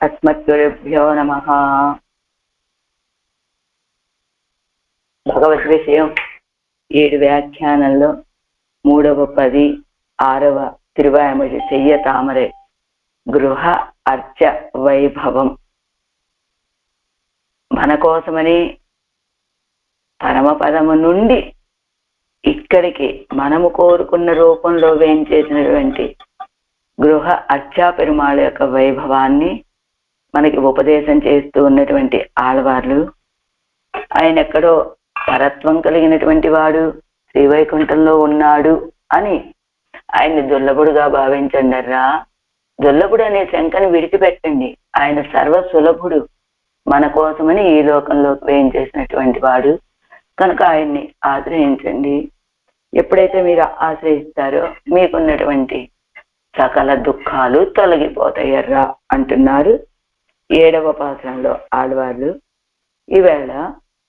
అస్మద్గురుభ్యో నమః. భగవద్ విషయం 7 వ్యాఖ్యానంలో 3వ 16వ తిరువాయమొഴി చెయ్య తామరే గృహ అర్చ వైభవం. మన కోసమని పరమపదము నుండి ఇక్కడికి మనము కోరుకున్న రూపంలో వేయించేసినటువంటి గృహ అర్చా పెరుమాళ యొక్క వైభవాన్ని మనకి ఉపదేశం చేస్తూ ఉన్నటువంటి ఆళ్వార్లు, ఆయన ఎక్కడో పరత్వం కలిగినటువంటి వాడు, శ్రీవైకుంఠంలో ఉన్నాడు అని ఆయన్ని దుర్లభుడుగా భావించండర్రా. దుర్లభుడు అనే శంకని విడిచిపెట్టండి. ఆయన సర్వ సులభుడు, మన కోసమని ఈ లోకంలోకి వేయించేసినటువంటి వాడు కనుక ఆయన్ని ఆశ్రయించండి. ఎప్పుడైతే మీరు ఆశ్రయిస్తారో మీకున్నటువంటి సకల దుఃఖాలు తొలగిపోతాయర్రా అంటున్నారు 7వ పాసురంలో ఆళ్వార్లు. ఈవేళ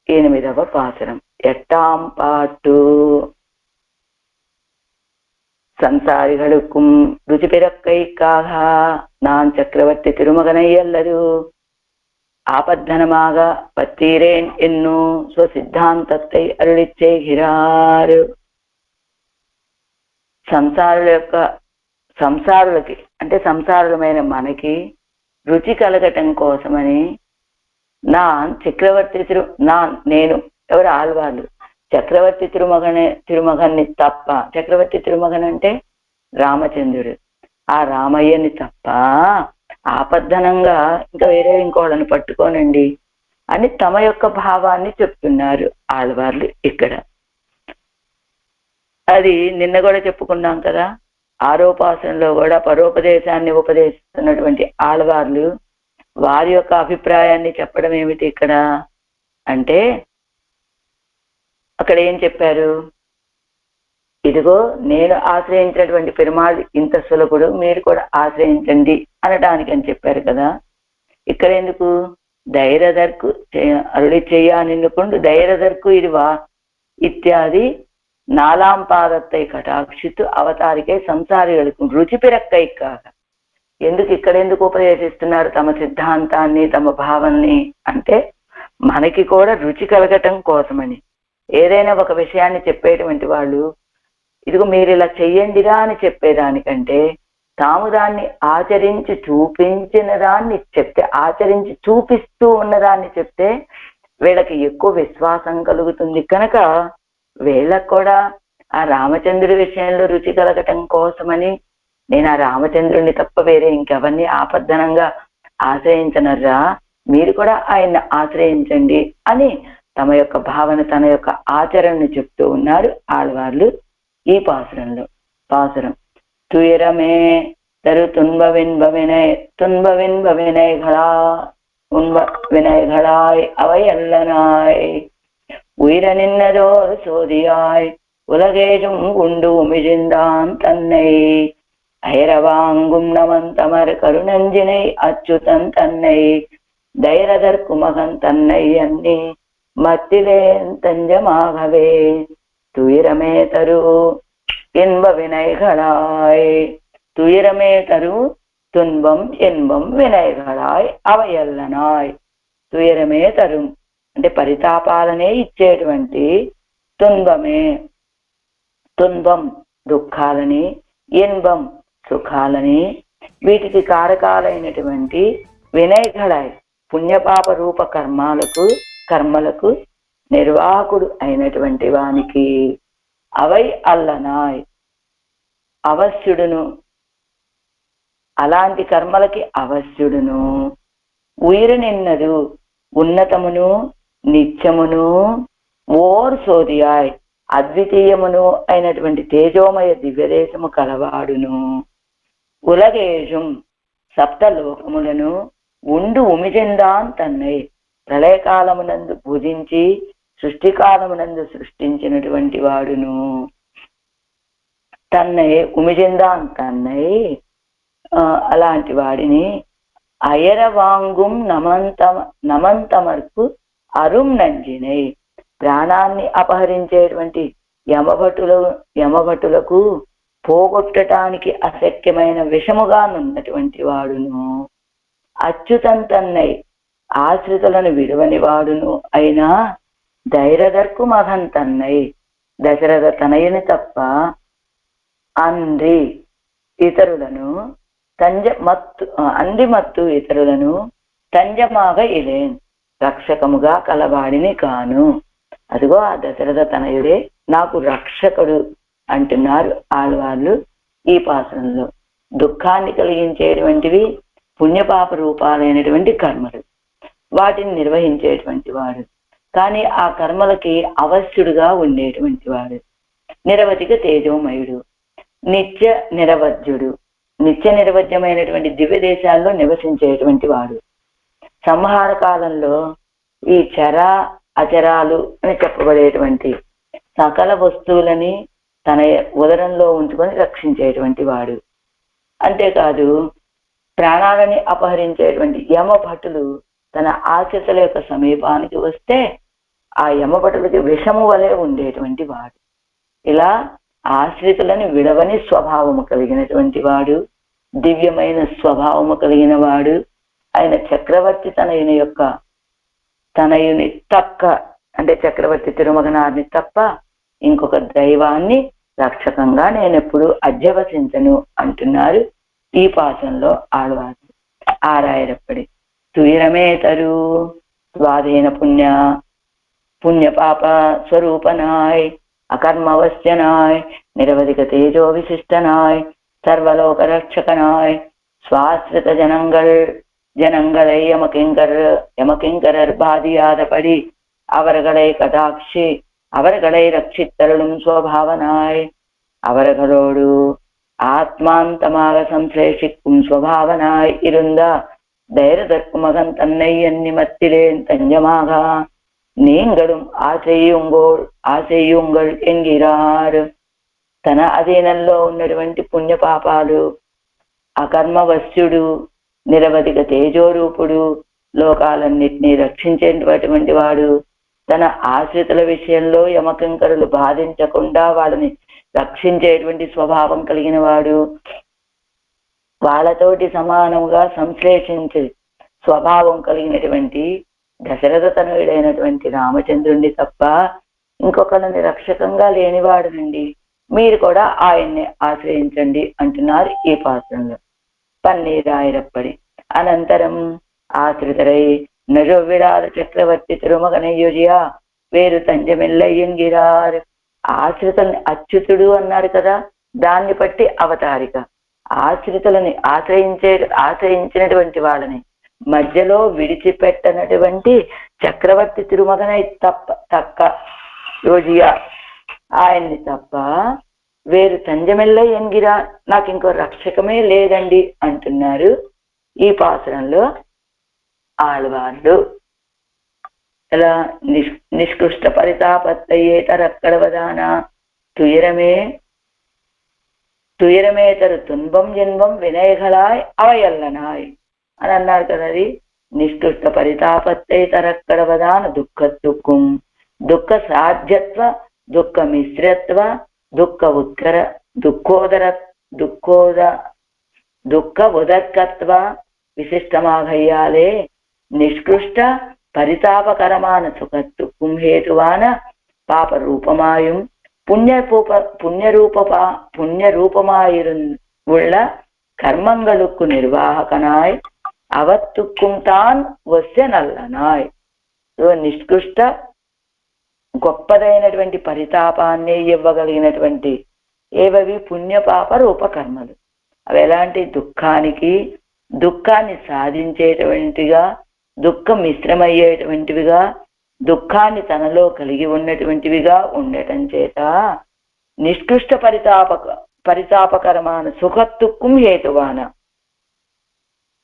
8వ పాసురం. ఎట్టాం పాటు సంసారిகளுக்கும் ருச்சி பிறக்கைக்காக நான் சக்கரவர்த்தி திருமகனை அல்லது ஆபத்தனமாக பத்தீரேன் என்னும் స్వసిద్ధాంతத்தை అరుళిச் செய்கிறாరు. సంసారులకి అంటే సంసారులమైన మనకి రుచి కలగటం కోసమని నేను ఎవరు ఆళ్వార్లు చక్రవర్తి తిరుమగన్ని తప్ప, చక్రవర్తి తిరుమగన్ అంటే రామచంద్రుడు, ఆ రామయ్యని తప్ప ఆపద్ధనంగా ఇంకా వేరే ఇంకోళ్ళని పట్టుకోనండి అని తమ యొక్క భావాన్ని చెప్తున్నారు ఆళ్వార్లు ఇక్కడ. అది నిన్న కూడా చెప్పుకున్నాం కదా. ఆరోపాసనలో కూడా పరోపదేశాన్ని ఉపదేశిస్తున్నటువంటి ఆళ్వార్లు వారి యొక్క అభిప్రాయాన్ని చెప్పడం ఏమిటి ఇక్కడ అంటే, అక్కడ ఏం చెప్పారు? ఇదిగో నేను ఆశ్రయించినటువంటి పెరుమాళ్ ఇంత సులభుడు, మీరు కూడా ఆశ్రయించండి అనడానికి అని చెప్పారు కదా. ఇక్కడ ఎందుకు ధైర్యదర్కు అరుళి చెయ్యానిన్నుకుండు ధైర్యదర్కు ఇదివా ఇత్యాది నాలాం పాదత్తై కటాక్షితు అవతారికై సంసారిகளுకు రుచి పిరక్కైకాక. ఎందుకు ఇక్కడెందుకు ఉపదేశిస్తున్నారు తమ సిద్ధాంతాన్ని, తమ భావాన్ని అంటే మనకి కూడా రుచి కలగటం కోసమని. ఏదైనా ఒక విషయాన్ని చెప్పేటువంటి వాళ్ళు ఇదిగో మీరు ఇలా చెయ్యండిరా అని చెప్పేదానికంటే తాము దాన్ని ఆచరించి చూపించిన దాన్ని చెప్తే, ఆచరించి చూపిస్తూ ఉన్నదాన్ని చెప్తే వీళ్ళకి ఎక్కువ విశ్వాసం కలుగుతుంది. కనుక వీళ్ళకు కూడా ఆ రామచంద్రుడి విషయంలో రుచి కలగటం కోసమని నేను ఆ రామచంద్రుడిని తప్ప వేరే ఇంకెవరిని ఆపద్ధనంగా ఆశ్రయించనర్రా, మీరు కూడా ఆయన్ని ఆశ్రయించండి అని తమ యొక్క భావన, తన యొక్క ఆచరణను చెప్తూ ఉన్నారు ఆళ్వార్లు ఈ పాసురంలో. పాసురం துயரமே தரு துன்ப வினைகளாய் அவை அல்லனாய் உயிர நின்னதோர் சோதியாய் உலகேஜும் உண்டு உமிழ்ந்தான் தன்னை அயரவாங்கும் நமந்தமர் கருணஞ்சினை அச்சுதன் தன்னை தைரதற்கு மகன் தன்னை அன்னி மத்திலேன் தஞ்சமாகவே துயரமே தரு இன்ப வினைகளாய். துயரமே தரு துன்பం ఇన్బం వినయగళాయ్ అవయల్లనాయ్. తుయరమే తరు అంటే పరితాపాలనే ఇచ్చేటువంటి తున్బమే, తున్బం దుఃఖాలని, ఇన్బం సుఖాలని, వీటికి కారకాలైనటువంటి వినయగళాయ్ పుణ్యపాప రూప కర్మలకు నిర్వాహకుడు అయినటువంటి వానికి అవై అల్లనాయ్ అవశ్యుడును, అలాంటి కర్మలకి అవశ్యుడును. ఉయిరు నిన్నదు ఉన్నతమును నిత్యమును ఓర్ సోదియాయ్ అద్వితీయమును అయినటువంటి తేజోమయ దివ్యదేశము కలవాడును. ఉలగేజుం సప్తలోకములను ఉండు ఉమిజెందాన్ తన్నై ప్రళయకాలమునందు భుజించి సృష్టికాలమునందు సృష్టించినటువంటి వాడును. తన్నై ఉమిజెందాన్ తన్నై అలాంటి వాడిని అయరవాంగుం నమంతమర్కు అరుం నంజినై ప్రాణాన్ని అపహరించేటువంటి యమభటులకు పోగొట్టడానికి అశక్యమైన విషముగా నున్నటువంటి వాడును. అచ్యుతంతన్నై ఆశ్రితులను విడువని వాడును అయినా ధైర్యదర్కు మగంతన్నై దశరథ తనయుని తప్ప ఇతరులను మత్తు ఇతరులను తంజమాగ ఇలేన్ రక్షకముగా కలవాడిని కాను. అదిగో ఆ దశరథ తనయుడే నాకు రక్షకుడు అంటున్నారు ఆళ్వార్లు ఈ పాసనంలో. దుఃఖాన్ని కలిగించేటువంటివి పుణ్యపాప రూపాలైనటువంటి కర్మలు, వాటిని నిర్వహించేటువంటి వాడు, కానీ ఆ కర్మలకి అవశ్యుడుగా ఉండేటువంటి వాడు, నిరవధిక తేజోమయుడు, నిత్య నిరవధ్యుడు, నిత్య నిరవధ్యమైనటువంటి దివ్య దేశాల్లో నివసించేటువంటి వాడు. సంహార కాలంలో ఈ చర అచరాలు అని చెప్పబడేటువంటి సకల వస్తువులని తన ఉదరంలో ఉంచుకొని రక్షించేటువంటి వాడు. అంతేకాదు ప్రాణాలని అపహరించేటువంటి యమభటులు తన ఆశ్రితుల యొక్క సమీపానికి వస్తే ఆ యమభటులకి విషము వలె ఉండేటువంటి వాడు. ఇలా ఆశ్రితులను విడవని స్వభావము కలిగినటువంటి వాడు, దివ్యమైన స్వభావము కలిగిన వాడు. ఆయన చక్రవర్తి తనయుని తక్క అంటే చక్రవర్తి తిరుమగనారిని తప్ప ఇంకొక దైవాన్ని రక్షకంగా నేనెప్పుడు అధ్యవసించను అంటున్నారు ఈ పాసంలో ఆళ్వారు. ఆరాయరప్పడి తుయిరమేతరు స్వాధీన పుణ్యపాప స్వరూపనాయ్ அகர்மவசியனாய் நிரவதிக தேஜோ விசிஷ்டனாய் சர்வலோக ரட்சகனாய் சுவாசிரித ஜனங்களை யமகிங்கரர் பாதியாதபடி அவர்களை கடாட்சி அவர்களை ரட்சித்தருளும் சுவபாவனாய் அவர்களோடு ஆத்மாந்தமாக சம்சேஷிக்கும் சுவபாவனாய் இருந்தா தைரதற்கு மகன் தன்னை எண்ணிமத்திலேன் தஞ்சமாக நீங்களும் ఆశయుంగల్ ఎంగిరారు. తన అధీనంలో ఉన్నటువంటి పుణ్యపాపాలు, అకర్మవశ్యుడు, నిరవధిక తేజోరూపుడు, లోకాలన్నిటినీ రక్షించేటువంటి వాడు, తన ఆశ్రితుల విషయంలో యమకింకరులు బాధించకుండా వాళ్ళని రక్షించేటువంటి స్వభావం కలిగిన వాడు, వాళ్ళతోటి సమానముగా సంశ్లేషించే స్వభావం కలిగినటువంటి దశరథ తనయుడైనటువంటి రామచంద్రుణ్ణి తప్ప ఇంకొకరిని రక్షకంగా లేనివాడునండి, మీరు కూడా ఆయన్ని ఆశ్రయించండి అంటున్నారు ఈ పాత్రంలో. పన్నీరాయిరప్పడి అనంతరం ఆశ్రితరై నజొవ్విడాల చక్రవర్తి తిరుమగనయ్యుజియా వేరు తంజమెల్లయ్యంగిరారు. ఆశ్రితుల్ని అచ్యుతుడు అన్నారు కదా, దాన్ని బట్టి అవతారిక. ఆశ్రితులని ఆశ్రయించినటువంటి వాళ్ళని మధ్యలో విడిచిపెట్టనటువంటి చక్రవర్తి తిరుమగనై తక్క యోజియా ఆయన్ని తప్ప వేరు తంజమెల్ల ఎంగిరా నాకు ఇంకో రక్షకమే లేదండి అంటున్నారు ఈ పాసురంలో ఆళ్వార్లు. ఇలా నిష్కృష్ట పరితాపత్తయేతరక్కడవదాన తుయరమేతరు తున్బం జన్మం వినయగలాయ్ అవయల్లనాయ్ అని అన్నారు కదా. అది నిష్కృష్ట పరితాపత్తయేతరక్కడవదాన దుఃఖం దుఃఖ సాధ్యత్వ దుఃఖ మిశ్రత్వ దుఃఖ ఉదర్కత్వ విశిష్టమాఘయ్యాలే నిష్కృష్ట పరితాపకరமான சுகத்துக்கும் ஹேதுவான பாப ரூபமாயும் புண்ணியரூபமாயிருள்ள கர்மங்களுக்கு நிர்வாகனாய் அவத்துக்கும் தான் వస్య నల్లనాయ్. నిష్కృష్ట గొప్పదైనటువంటి పరితాపాన్ని ఇవ్వగలిగినటువంటి ఏవవి పుణ్యపాప రూపకర్మలు. అవి ఎలాంటి దుఃఖాన్ని సాధించేటువంటిగా, దుఃఖం మిశ్రమయ్యేటువంటివిగా, దుఃఖాన్ని తనలో కలిగి ఉన్నటువంటివిగా ఉండటం చేత నిష్కృష్ట పరితాపకరమైన సుఖత్తుక్కుం హేతువాన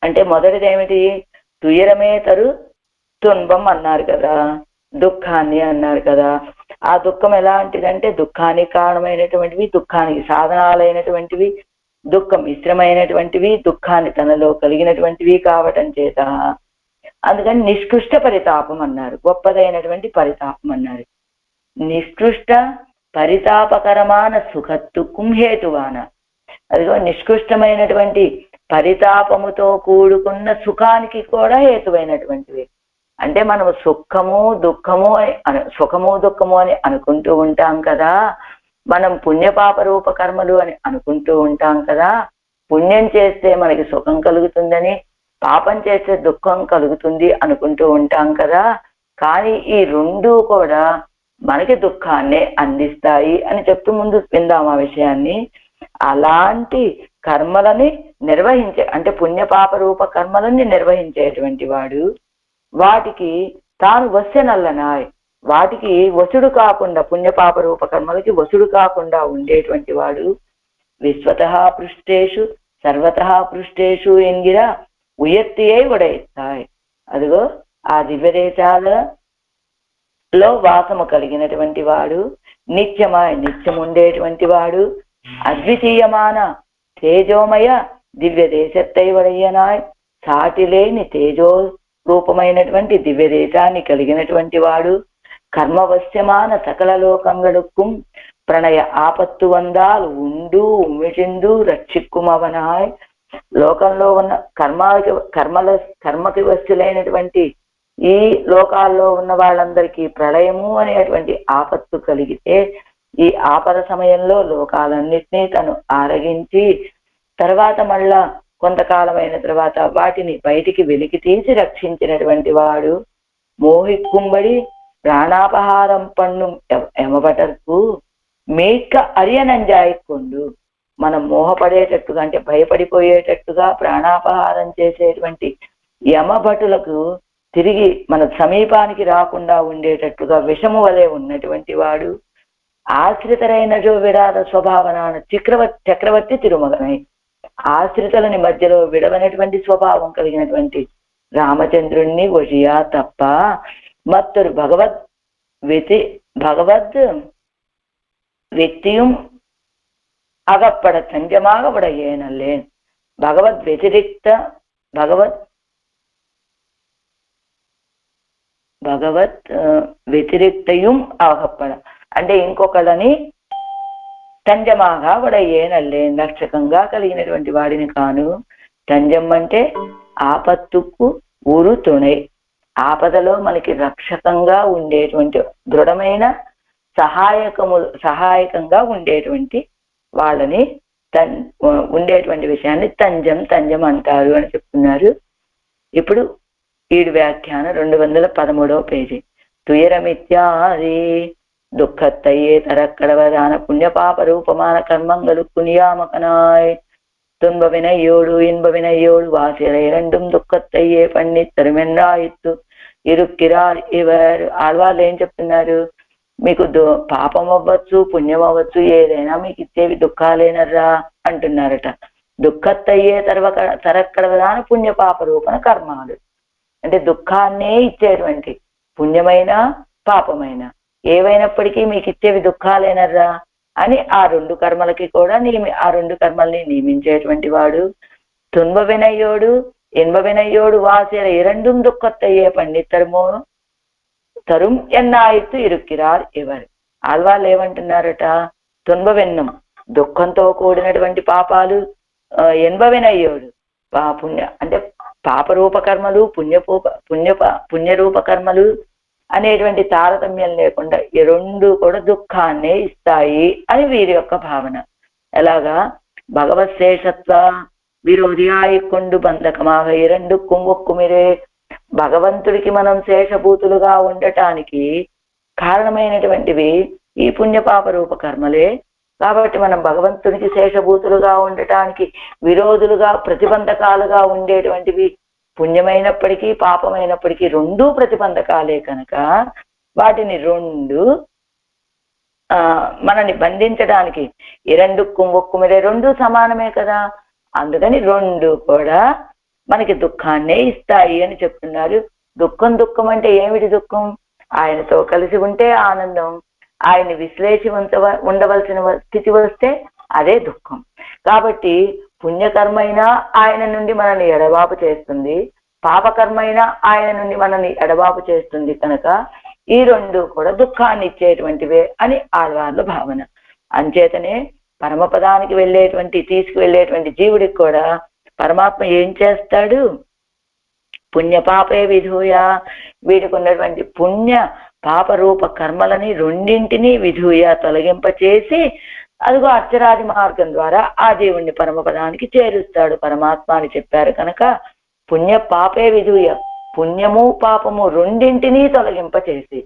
అంటే మొదటిదేమిటి, తుయరమేతరు తున్బం అన్నారు కదా, దుఃఖాన్ని అన్నారు కదా. ఆ దుఃఖం ఎలాంటిదంటే దుఃఖానికి కారణమైనటువంటివి, దుఃఖానికి సాధనాలైనటువంటివి, దుఃఖం మిశ్రమైనటువంటివి, దుఃఖాన్ని తనలో కలిగినటువంటివి కావటం చేత అందుకని నిష్కృష్ట పరితాపం అన్నారు, గొప్పదైనటువంటి పరితాపం అన్నారు. నిష్కృష్ట పరితాపకరమైన సుఖత్తుక్కుం హేతువాన, అదిగో నిష్కృష్టమైనటువంటి పరితాపముతో కూడుకున్న సుఖానికి కూడా హేతువైనటువంటివి. అంటే మనం సుఖము దుఃఖము అని సుఖము దుఃఖము అని అనుకుంటూ ఉంటాం కదా, మనం పుణ్యపాప రూప కర్మలు అని అనుకుంటూ ఉంటాం కదా. పుణ్యం చేస్తే మనకి సుఖం కలుగుతుందని, పాపం చేస్తే దుఃఖం కలుగుతుంది అనుకుంటూ ఉంటాం కదా. కానీ ఈ రెండూ కూడా మనకి దుఃఖాన్నే అందిస్తాయి అని చెప్తూ ముందు విందాం ఆ విషయాన్ని. అలాంటి కర్మలని అంటే పుణ్యపాప రూప కర్మలని నిర్వహించేటువంటి వాడు, వాటికి తాను వశ్యనల్లనాయ్, వాటికి వసుడు కాకుండా, పుణ్యపాప రూప కర్మలకి వసుడు కాకుండా ఉండేటువంటి వాడు. విశ్వతః పృష్టేషు సర్వతః పృష్టేషు ఎంగిర ఉయర్తియే ఉడైతాయ్. అదిగో ఆ దివ్యదేశాలలో వాసము కలిగినటువంటి వాడు, నిత్యం ఉండేటువంటి వాడు, అద్వితీయమాన తేజోమయ దివ్య దేశత్తై వడయ్యనాయ్, సాటి లేని తేజో రూపమైనటువంటి దివ్య దేశాన్ని కలిగినటువంటి వాడు, కర్మవశ్యమాన సకల లోకంగడుక్కుం ప్రణయ ఆపత్తు వందాలు ఉండు ఉమిటిందు రక్షిక్కుమవనాయ్. లోకంలో ఉన్న కర్మకి వస్తులైనటువంటి ఈ లోకాల్లో ఉన్న వాళ్ళందరికీ ప్రళయము అనేటువంటి ఆపత్తు కలిగితే, ఈ ఆపద సమయంలో లోకాలన్నిటినీ తను ఆరగించి తర్వాత మళ్ళా కొంతకాలమైన తర్వాత వాటిని బయటికి వెలికి తీసి రక్షించినటువంటి వాడు. మోహిక్కుబడి ప్రాణాపహారం పన్ను ఎమబటర్కు మేక అరియనంజాయికొండు. మనం మోహపడేటట్టుగా అంటే భయపడిపోయేటట్టుగా ప్రాణాపహారం చేసేటువంటి యమభటులకు తిరిగి మన సమీపానికి రాకుండా ఉండేటట్టుగా విషము వలె ఉన్నటువంటి వాడు. ఆశ్రితరైనజో విరాధ స్వభావనాన చక్రవర్తి తిరుమగనై, ఆశ్రితలని మధ్యలో విడవనటువంటి స్వభావం కలిగినటువంటి రామచంద్రుణ్ణి వజియా తప్ప మత్తరు భగవద్ వ్యక్తిயும் అగప్పడ సంజమాగ ఉడయేనల్లేన్. భగవద్ వ్యతిరిక్తయం అగప్పడ అంటే ఇంకొకళ్ళని తంజమాగా ఉడయేనల్లేన్, రక్షకంగా కలిగినటువంటి వాడిని కాను. తంజం అంటే ఆపత్తుకు ఊరు తుణై, ఆపదలో మనకి రక్షకంగా ఉండేటువంటి దృఢమైన సహాయకంగా ఉండేటువంటి వాళ్ళని ఉండేటువంటి విషయాన్ని తంజం అంటారు అని చెప్తున్నారు. ఇప్పుడు ఈడు వ్యాఖ్యానం 213వ పేజీ. తుయరమిత్యాది దుఃఖత్తయ్యే తరక్కడవదాన పుణ్యపాప రూపమాన కర్మంగలు కునియామకనాయ్. துன்ப வினையோடு இன்ப வினையோடு வாசியரை இரண்டும் దుఃఖత్తయ్యే పండిత్తరుమెన్నాయిత్తు ఇరుక్కిరార్ ఇవర్. ఆళ్వాళ్ళు ఏం చెప్తున్నారు? మీకు పాపం అవ్వచ్చు పుణ్యం అవ్వచ్చు, ఏదైనా మీకు ఇచ్చేవి దుఃఖాలేనర్రా అంటున్నారట. దుఃఖత్తయ్యే తరక్కడవదాన పుణ్యపాప రూపణ కర్మాలు అంటే దుఃఖాన్నే ఇచ్చేటువంటి పుణ్యమైన పాపమైన ఏవైనప్పటికీ మీకు ఇచ్చేవి దుఃఖాలేనర్రా అని ఆ రెండు కర్మలకి కూడా ఆ రెండు కర్మల్ని నియమించేటువంటి వాడు. తున్బ వినయ్యోడు ఇన్బ వినయ్యోడు వాసిర ఇరండుం దుఃఖత్తయ్యే పండిత్తరుమో తరుం ఎన్నాయిత్తు ఇరుక్కిరార్ ఇవర్. ఆళ్వాళ్ళు ఏమంటున్నారట? తున్బ విన్నం దుఃఖంతో కూడినటువంటి పాపాలు, ఎన్బ వినయ్యోడు పుణ్య అంటే పాపరూప కర్మలు, పుణ్యరూప కర్మలు అనేటువంటి తారతమ్యం లేకుండా ఈ రెండు కూడా దుఃఖాన్నే ఇస్తాయి అని వీరి యొక్క భావన. ఎలాగా? భగవత్ శేషత్వ విరోధియాయికొండు బంధకమాగ ఇరండు కుంగొక్కుమిరే. భగవంతుడికి మనం శేషభూతులుగా ఉండటానికి కారణమైనటువంటివి ఈ పుణ్యపాప రూప కర్మలే. కాబట్టి మనం భగవంతునికి శేషభూతులుగా ఉండటానికి విరోధులుగా ప్రతిబంధకాలుగా ఉండేటువంటివి పుణ్యమైనప్పటికీ పాపమైనప్పటికీ రెండూ ప్రతిబంధకాలే కనుక వాటిని మనని బంధించడానికి ఇరండు ఒక్కుమిరే రెండు సమానమే కదా. అందుకని రెండు కూడా మనకి దుఃఖాన్నే ఇస్తాయి అని చెప్తున్నారు. దుఃఖం అంటే ఏమిటి దుఃఖం? ఆయనతో కలిసి ఉంటే ఆనందం, ఆయన్ని విశ్లేషి ఉండవలసిన స్థితి వస్తే అదే దుఃఖం. కాబట్టి పుణ్యకర్మైనా ఆయన నుండి మనల్ని ఎడబాపు చేస్తుంది, పాపకర్మైనా ఆయన నుండి మనల్ని ఎడబాపు చేస్తుంది కనుక ఈ రెండు కూడా దుఃఖాన్ని ఇచ్చేటువంటివే అని ఆళ్వార్ల భావన. అంచేతనే పరమపదానికి తీసుకువెళ్ళేటువంటి జీవుడికి కూడా పరమాత్మ ఏం చేస్తాడు? పుణ్యపాపే విధూయ, వీడికి ఉన్నటువంటి పుణ్య పాప రూప కర్మలని రెండింటినీ విధూయ తొలగింపచేసి అదిగో అర్చరాది మార్గం ద్వారా ఆ జీవుణ్ణి పరమపదానికి చేరుస్తాడు పరమాత్మ అని చెప్పారు కనుక పుణ్య పాపే విధూయ, పుణ్యము పాపము రెండింటినీ తొలగింపచేసి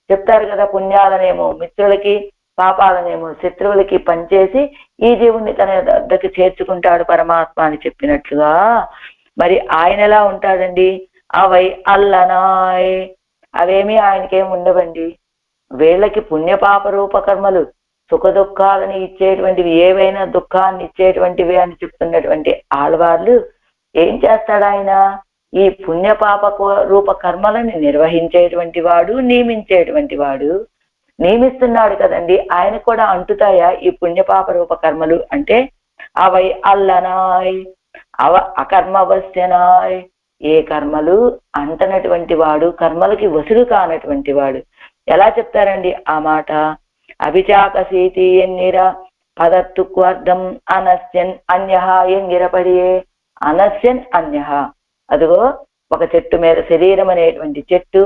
చెప్తారు కదా, పుణ్యాలనేమో మిత్రులకి పాపాలనేమో శత్రువులకి పనిచేసి ఈ జీవుణ్ణి తన వద్దకు చేర్చుకుంటాడు పరమాత్మ అని చెప్పినట్లుగా మరి ఆయన ఎలా ఉంటాడండి? అవై అల్లనాయ్, అవేమీ ఆయనకేం ఉండవండి. వీళ్ళకి పుణ్యపాప రూపకర్మలు సుఖ దుఃఖాలని ఇచ్చేటువంటివి, ఏవైనా దుఃఖాన్ని ఇచ్చేటువంటివి అని చెప్తున్నటువంటి ఆళ్వార్లు ఏం చేస్తాడు ఆయన? ఈ పుణ్యపాప రూప కర్మలని నిర్వహించేటువంటి వాడు, నియమించేటువంటి వాడు. నియమిస్తున్నాడు కదండి, ఆయన కూడా అంటుతాయా ఈ పుణ్యపాప రూప కర్మలు అంటే? అవై అల్లనాయ్ అకర్మవశ్యనాయ్, ఏ కర్మలు అంటనటువంటి వాడు, కర్మలకి వసుడు కానటువంటి వాడు. ఎలా చెప్తారండి ఆ మాట? అభిచాకసీతి ఎన్నిర పదత్తుక్వార్థం అనస్యన్ అన్యహ ఎంగిరపడియే. అనస్యన్ అన్యహ, అదిగో ఒక చెట్టు మీద శరీరం అనేటువంటి చెట్టు,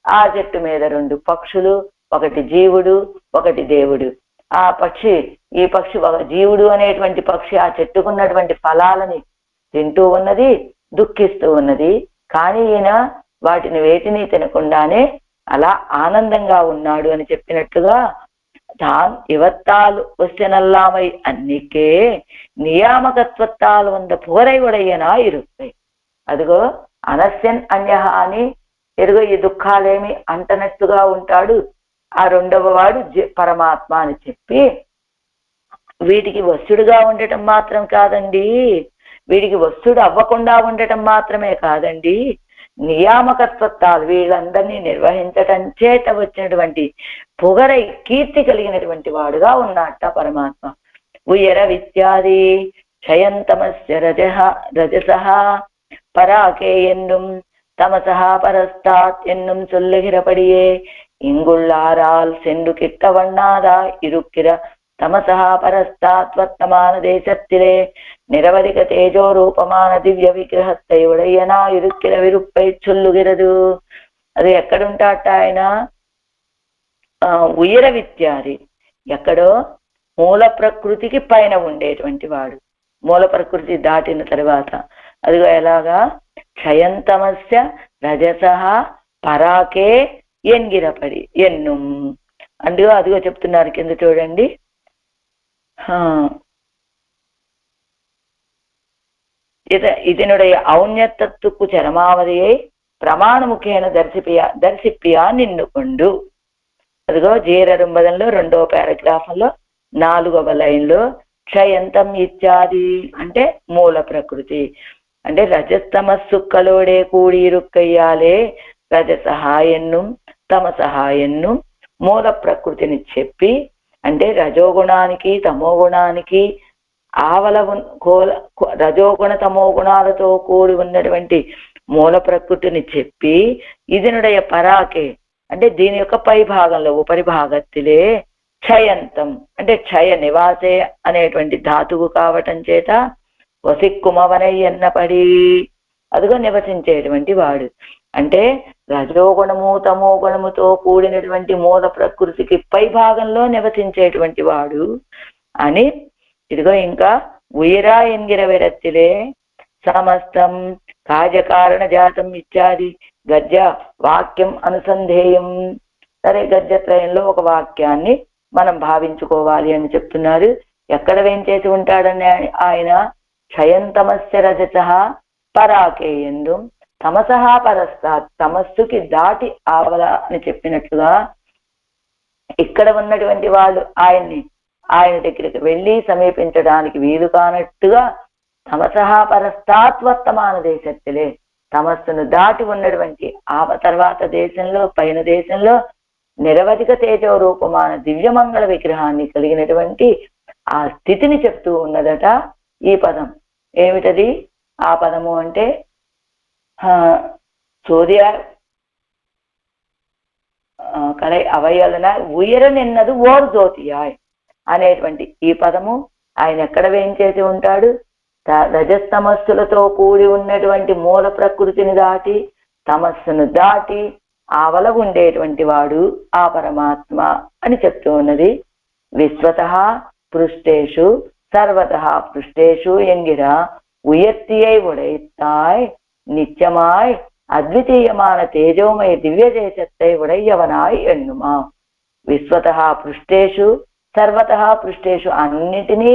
ఆ చెట్టు మీద రెండు పక్షులు, ఒకటి జీవుడు ఒకటి దేవుడు. ఆ పక్షి, ఈ పక్షి ఒక జీవుడు అనేటువంటి పక్షి ఆ చెట్టుకున్నటువంటి ఫలాలని తింటూ ఉన్నది, దుఃఖిస్తూ ఉన్నది. కానీ ఈయన వాటిని వేటిని తినకుండానే అలా ఆనందంగా ఉన్నాడు అని చెప్పినట్లుగా தான் இவத்தால் ஒஸ்டனல்லாமை அன்னிக்கே నియామకత్వత్తాలు వంద పుగరై ఉడయ్యనా ఇరుపై. అదిగో అనస్యన్ అన్యహ అని ఎరుగో ఈ దుఃఖాలేమి అంటనట్టుగా ఉంటాడు ఆ రెండవ వాడు పరమాత్మ అని చెప్పి, వీటికి వస్తుడుగా ఉండటం మాత్రం కాదండి, వీడికి వస్తుడు అవ్వకుండా ఉండటం మాత్రమే కాదండి, నియామకత్వత్తాలు వీళ్ళందరినీ నిర్వహించటం చేత వచ్చినటువంటి పొగరై కీర్తి కలిగినటువంటి వాడుగా ఉన్నట్ట పరమాత్మ. ఉయర విద్యాది క్షయంతమస్య రజసః పరాకే ఎన్నుం తమసః పరస్తాత్ ఎన్నుం சொல்லுகிறபடியே இங்குள்ளாரால் சென்று கிட்ட வண்ணாதா இருக்கிற தமசா பரஸ்தாத் வர்த்தமான தேசத்திலே நிரவதிக தேஜோ ரூபமான దివ్య విగ్రహத்தை ఉడయ్యనా ఇరుక్కిర విరుప్పై చొల్లుగిరదు. అది ఎక్కడుంటాట ఆయన? ఉయర విద్యాది, ఎక్కడో మూల ప్రకృతికి పైన ఉండేటువంటి వాడు. మూల ప్రకృతి దాటిన తర్వాత అదిగో ఎలాగా? క్షయంతమస్య రజసః పరాకే ఎన్గిరపడి ఎన్నుం, అందుగో అదిగో చెప్తున్నారు కింద చూడండి. இதனுடைய ఔన్నత్యத்துக்கு చరమావధిயை ప్రమాణముఖేన దర్శిపియా నిన్ను కొండు. అదిగో జీరరుంబదంలో 2వ పారాగ్రాఫ్లో 4వ లైన్లో క్షయంతం ఇత్యాది అంటే మూల ప్రకృతి అంటే రజస్తమస్సుక్కలోడే కూడి ఇరుక్కయ్యాలే రజసహాయన్ను తమసహాయన్ను మూల ప్రకృతిని చెప్పి, అంటే రజోగుణానికి తమోగుణానికి రజోగుణ తమో గుణాలతో కూడి ఉన్నటువంటి మూల ప్రకృతిని చెప్పి, ఇదినుడయ పరాకే అంటే దీని యొక్క పై భాగంలో ఉపరి భాగత్తిలే క్షయంతం అంటే క్షయ నివాసే అనేటువంటి ధాతువు కావటం చేత వసిక్కుమవనై ఎన్నపడి అదిగో నివసించేటువంటి వాడు. అంటే రజోగుణము తమో గుణముతో కూడినటువంటి మూల ప్రకృతికి పై భాగంలో నివసించేటువంటి వాడు అని. ఇదిగో ఇంకా ఉయిరా ఎంగిర విరత్తిలే సమస్తం కార్యకారణ జాతం ఇత్యాది గద్య వాక్యం అనుసంధేయం. సరే, గద్యత్రయంలో ఒక వాక్యాన్ని మనం భావించుకోవాలి అని చెప్తున్నారు. ఎక్కడ వేంచేసి ఉంటాడని ఆయన? క్షయంతమస్య రజసః పరాకేయందు తమసః పరస్తాత్, తమస్సుకి దాటి ఆవల అని చెప్పినట్లుగా ఇక్కడ ఉన్నటువంటి వాళ్ళు ఆయన దగ్గరికి వెళ్ళి సమీపించడానికి వీలు కానట్టుగా తమసః పరస్తాత్ వర్తమాన దేశత్తులే, తమస్సును దాటి ఉన్నటువంటి తర్వాత దేశంలో పైన దేశంలో నిరవధిక తేజో రూపమాన దివ్యమంగళ విగ్రహాన్ని కలిగినటువంటి ఆ స్థితిని చెప్తూ ఉన్నదట ఈ పదం. ఏమిటది ఆ పదము అంటే? సూర్య కలై అవయలన ఉయర నిన్నది ఓర్ జ్యోతియాయ్ అనేటువంటి ఈ పదము ఆయన ఎక్కడ వేయించేసి ఉంటాడు? రజస్తమస్సులతో కూడి ఉన్నటువంటి మూల ప్రకృతిని దాటి తమస్సును దాటి ఆవల ఉండేటువంటి వాడు ఆ పరమాత్మ అని చెప్తూ ఉన్నది. విశ్వతః పృష్టేషు సర్వతః పృష్టేషు என்கிற உயர்த்தியை உடைத்தாய் நிச்சயமாய் అద్వితీయమాన తేజోమయ దివ్య దేశத்தை ఉడయ్యవనాయ్ ఎన్నుమా. విశ్వతః పృష్టేషు సర్వతః పృష్టేషు అన్నిటినీ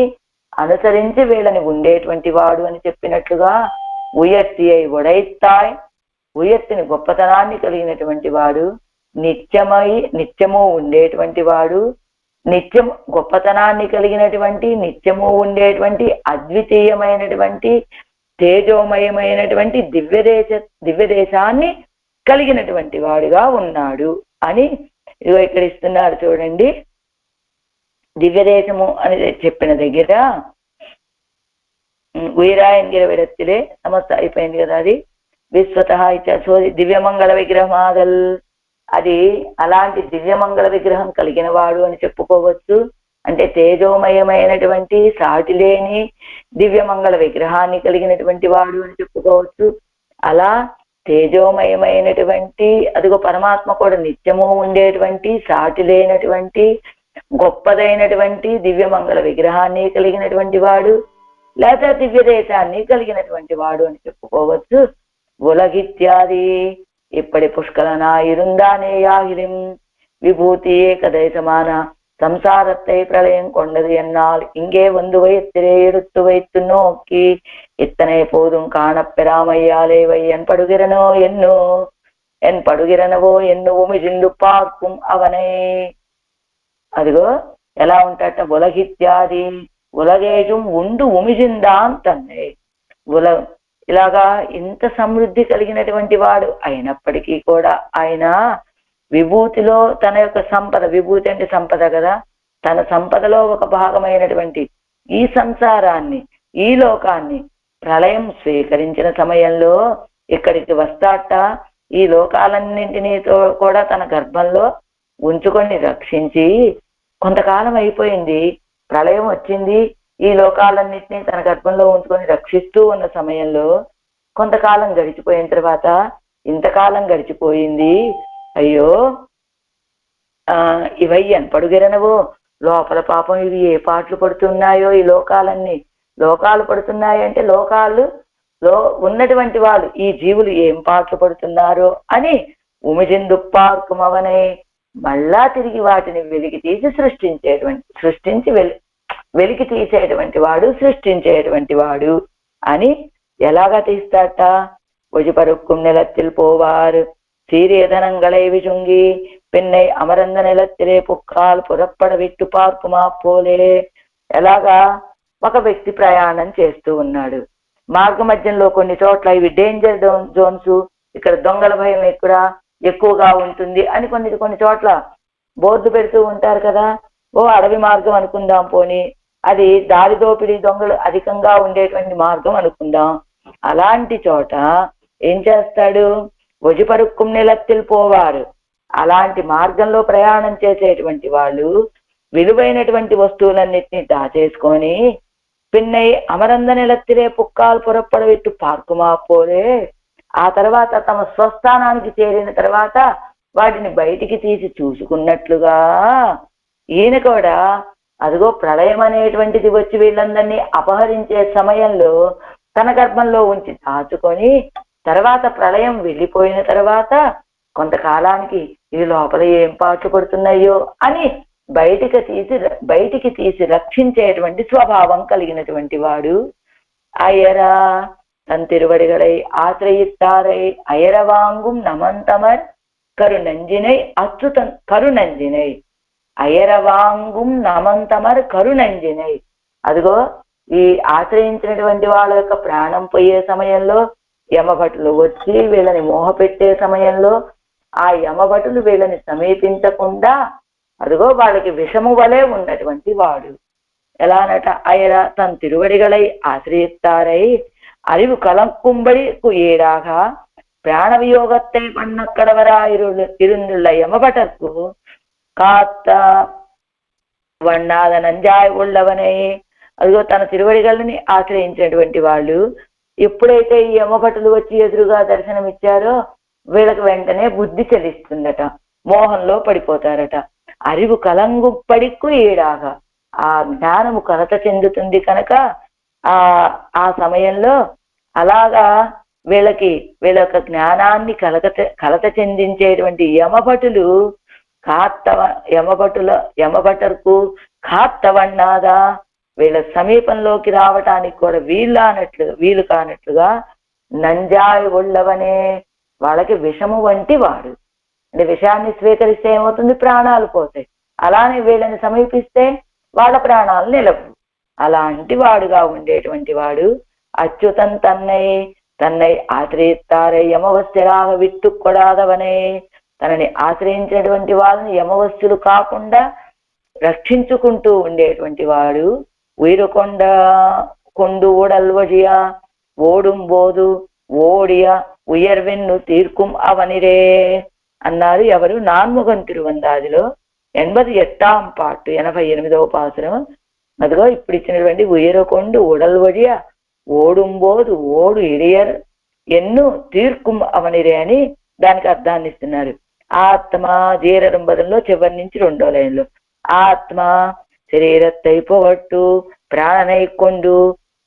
అనుసరించి వీళ్ళని ఉండేటువంటి వాడు అని చెప్పినట్లుగా ఉయర్తి అయి ఉడైతాయ్ ఉయర్తిని గొప్పతనాన్ని కలిగినటువంటి వాడు, నిత్యము ఉండేటువంటి వాడు, నిత్యం గొప్పతనాన్ని కలిగినటువంటి నిత్యము ఉండేటువంటి అద్వితీయమైనటువంటి తేజోమయమైనటువంటి దివ్యదేశాన్ని కలిగినటువంటి వాడుగా ఉన్నాడు అని ఇదిగో ఇక్కడ ఇస్తున్నారు చూడండి. దివ్యదేశము అని చెప్పిన దగ్గర ఉయిరాయన్గిర విరక్తిలే సమస్త అయిపోయింది కదా. అది విశ్వతః సోది దివ్యమంగళ విగ్రహమాదల్, అది అలాంటి దివ్యమంగళ విగ్రహం కలిగిన వాడు అని చెప్పుకోవచ్చు. అంటే తేజోమయమైనటువంటి సాటి లేని దివ్యమంగళ విగ్రహాన్ని కలిగినటువంటి వాడు అని చెప్పుకోవచ్చు. అలా తేజోమయమైనటువంటి అదిగో పరమాత్మ కూడా నిత్యము ఉండేటువంటి సాటి లేనటువంటి గొప్పదైనటువంటి దివ్యమంగళ విగ్రహాన్ని కలిగినటువంటి వాడు, లేదా దివ్య దేశాన్ని కలిగినటువంటి వాడు అని చెప్పుకోవచ్చు. ఉలగిత్యాది ఇప్పటి పుష్కలనా ఇరుందానే యాగిలిం విభూతి ఏకదేశమాన సంసాரத்தை பிரளயம் கொண்டது என்னால் இங்கே வந்து வைத்திரே எடுத்து வைத்து நோக்கி இத்தனை போதும் காணப்பெறாமையாலே வையன் படுகிறனோ என்னோ என் పడుగిరనవో ఎన్ను ఉమిజిండు పార్కుం అవనే. అదిగో ఎలా ఉంటాట, ఉలగిత్యాది ఉలగేజం ఉండు ఉమిజిందాం తన్నే. ఇలాగా ఇంత సమృద్ధి కలిగినటువంటి వాడు అయినప్పటికీ కూడా ఆయన విభూతిలో తన యొక్క సంపద, విభూతి అంటే సంపద కదా, తన సంపదలో ఒక భాగమైనటువంటి ఈ సంసారాన్ని ఈ లోకాన్ని ప్రళయం స్వీకరించిన సమయంలో ఇక్కడికి వస్తాట. ఈ లోకాలన్నింటినీతో కూడా తన గర్భంలో ఉంచుకొని రక్షించి కొంతకాలం అయిపోయింది, ప్రళయం వచ్చింది, ఈ లోకాలన్నింటినీ తన గర్భంలో ఉంచుకొని రక్షిస్తూ ఉన్న సమయంలో కొంతకాలం గడిచిపోయిన తర్వాత ఇంతకాలం గడిచిపోయింది, అయ్యో ఇవయ్యన్ పడుగిరనవో, లోపల పాపం ఇవి ఏ పాటలు పడుతున్నాయో, ఈ లోకాలు పడుతున్నాయి అంటే లోకాలులో ఉన్నటువంటి వాళ్ళు ఈ జీవులు ఏం పాటలు పడుతున్నారో అని ఉమిజిందుప్పార్కుమవనే మళ్ళా తిరిగి వాటిని వెలికి తీసి సృష్టించి వెలికి తీసేటువంటి వాడు, సృష్టించేటువంటి వాడు అని ఎలాగా తీస్తాట. ఒజిపరుక్కుం నిలத்தில் పోవారు சீரியதனங்களை விசுங்கி பெண்ணை అమరంద నిలத்திலே పుక్కాలు పురప్పడ విట్టు పార్కుమా పోలే. ఎలాగా ఒక వ్యక్తి ప్రయాణం చేస్తూ ఉన్నాడు, మార్గ మధ్యంలో కొన్ని చోట్ల ఇవి డేంజర్ జోన్స్, ఇక్కడ దొంగల భయం ఎక్కువగా ఉంటుంది అని కొన్ని చోట్ల బోర్డు పెడుతూ ఉంటారు కదా. ఓ అడవి మార్గం అనుకుందాం, పోని అది దారి దోపిడీ దొంగలు అధికంగా ఉండేటువంటి మార్గం అనుకుందాం. అలాంటి చోట ఏం చేస్తాడు, ఒజిపరుక్కుం నిలத்தில் పోవారు, అలాంటి మార్గంలో ప్రయాణం చేసేటువంటి వాళ్ళు విలువైనటువంటి వస్తువులన్నిటినీ దాచేసుకొని పిన్నై అమరంద నిలத்திலே పుక్కాలు పురప్పడ విట్టు పార్కుమా పోలే, ఆ తర్వాత తమ స్వస్థానానికి చేరిన తర్వాత వాటిని బయటికి తీసి చూసుకున్నట్లుగా ఈయన కూడా అదిగో ప్రళయం అనేటువంటిది వచ్చి వీళ్ళందరినీ అపహరించే సమయంలో తన గర్భంలో ఉంచి దాచుకొని తర్వాత ప్రళయం వెళ్ళిపోయిన తర్వాత కొంతకాలానికి ఈ లోపల ఏం పాటు పడుతున్నాయో అని బయటికి తీసి రక్షించేటువంటి స్వభావం కలిగినటువంటి వాడు. అయరా தன் திருவடிகளை ஆசிரயித்தாரை அயரவாங்கும் நமந்தமர் கருநஞ்சினை அச்சுதன் కరుణంజినై, అయరవాంగుం నమంతమర్ కరుణంజినై. అదిగో ఈ ఆశ్రయించినటువంటి వాళ్ళ యొక్క ప్రాణం పోయే సమయంలో యమభటులు వచ్చి వీళ్ళని మోహపెట్టే సమయంలో ఆ యమభటులు వీళ్ళని సమీపించకుండా అదిగో వాళ్ళకి విషము వలె ఉన్నటువంటి వాడు. ఎలానట, అయర తన తిరువడిగలై ఆశ్రయిస్తారై அறிவு கலக்கும்படிக்கு ஈடாக பிராண வியோகத்தை இருந்துள்ள யமபட்டர்க்கு காத்த வண்ணாத நஞ்சாய் உள்ளவனை అదిగో తన తిరువడిగలని ఆశ్రయించినటువంటి వాళ్ళు ఎప్పుడైతే ఈ యమభటులు వచ్చి ఎదురుగా దర్శనమిచ్చారో వీళ్ళకి వెంటనే బుద్ధి చెల్లిస్తుందట, మోహంలో పడిపోతారట. అరివు కలంగు పడిక్కు ఈడాగా, ఆ జ్ఞానము కలత చెందుతుంది కనుక ఆ సమయంలో అలాగా వీళ్ళ యొక్క జ్ఞానాన్ని కలత చెందించేటువంటి యమభటర్కు కాత్తవన్నాదా వీళ్ళ సమీపంలోకి రావటానికి కూడా వీలు కానట్లుగా నంజాయి ఒళ్ళవనే వాళ్ళకి విషము వంటి వాడు. అంటే విషాన్ని స్వీకరిస్తే ఏమవుతుంది, ప్రాణాలు పోతాయి. అలానే వీళ్ళని సమీపిస్తే వాళ్ళ ప్రాణాలు నిలవు. అలాంటి వాడుగా ఉండేటువంటి వాడు అచ్యుతం తన్నై ఆశ్రయిస్తారే యమవస్యరాగ విట్టు కొడాదవనే, తనని ఆశ్రయించినటువంటి వాళ్ళని యమవస్యులు కాకుండా రక్షించుకుంటూ ఉండేటువంటి వాడు. ఉయిరుకొండ కొండు ఓడల్వజియా ఓడుంబోదు ఓడియ ఉయర్వెన్ను తీర్కుం అవనిరే అన్నారు ఎవరు, నాన్ముగన్ తిరువందాదిలో 88వ పాటు 88వ పాసురం. అదిగో ఇప్పుడు ఇచ్చినటువంటి ఉయరకొండు ఉడల్వడియ ఓడుంబోదు ఓడు ఇరియర్ ఎన్ను తీర్కుం అవనిరే అని దానికి అర్థాన్ని ఇస్తున్నారు. ఆత్మ జీరరంబదంలో చివరి నుంచి 2వ లైన్లో, ఆత్మ శరీరத்தை போட்டு பிராணனை கொண்டு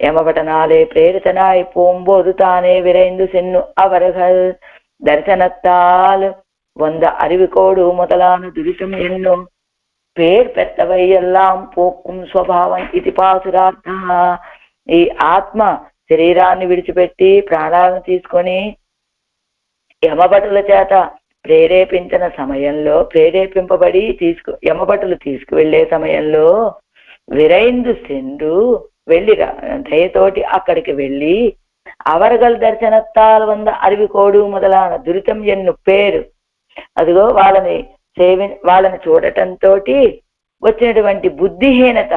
யமபட்டனாலே பிரேரித்தனாய் போம்போது தானே விரைந்து சென்னு அவர்கள் தரிசனத்தால் வந்த அறிவுకోడు మొదలాన దురితం ఎన్నో పేరు పెద్దవై ఎల్లాం పోక్కుం స్వభావం ఇది పాసురార్థ. ఈ ఆత్మ శరీరాన్ని విడిచిపెట్టి ప్రాణాలను తీసుకొని యమభటుల చేత ప్రేరేపించిన సమయంలో ప్రేరేపింపబడి యమభటులు తీసుకువెళ్లే సమయంలో విరైందు సెండు వెళ్ళిరా దయతోటి అక్కడికి వెళ్ళి అవరగల్ దర్శనత్తాలు వంద అరివికోడు మొదలైన దురితం ఎన్ను పేరు, అదిగో వాళ్ళని చూడటంతో వచ్చినటువంటి బుద్ధిహీనత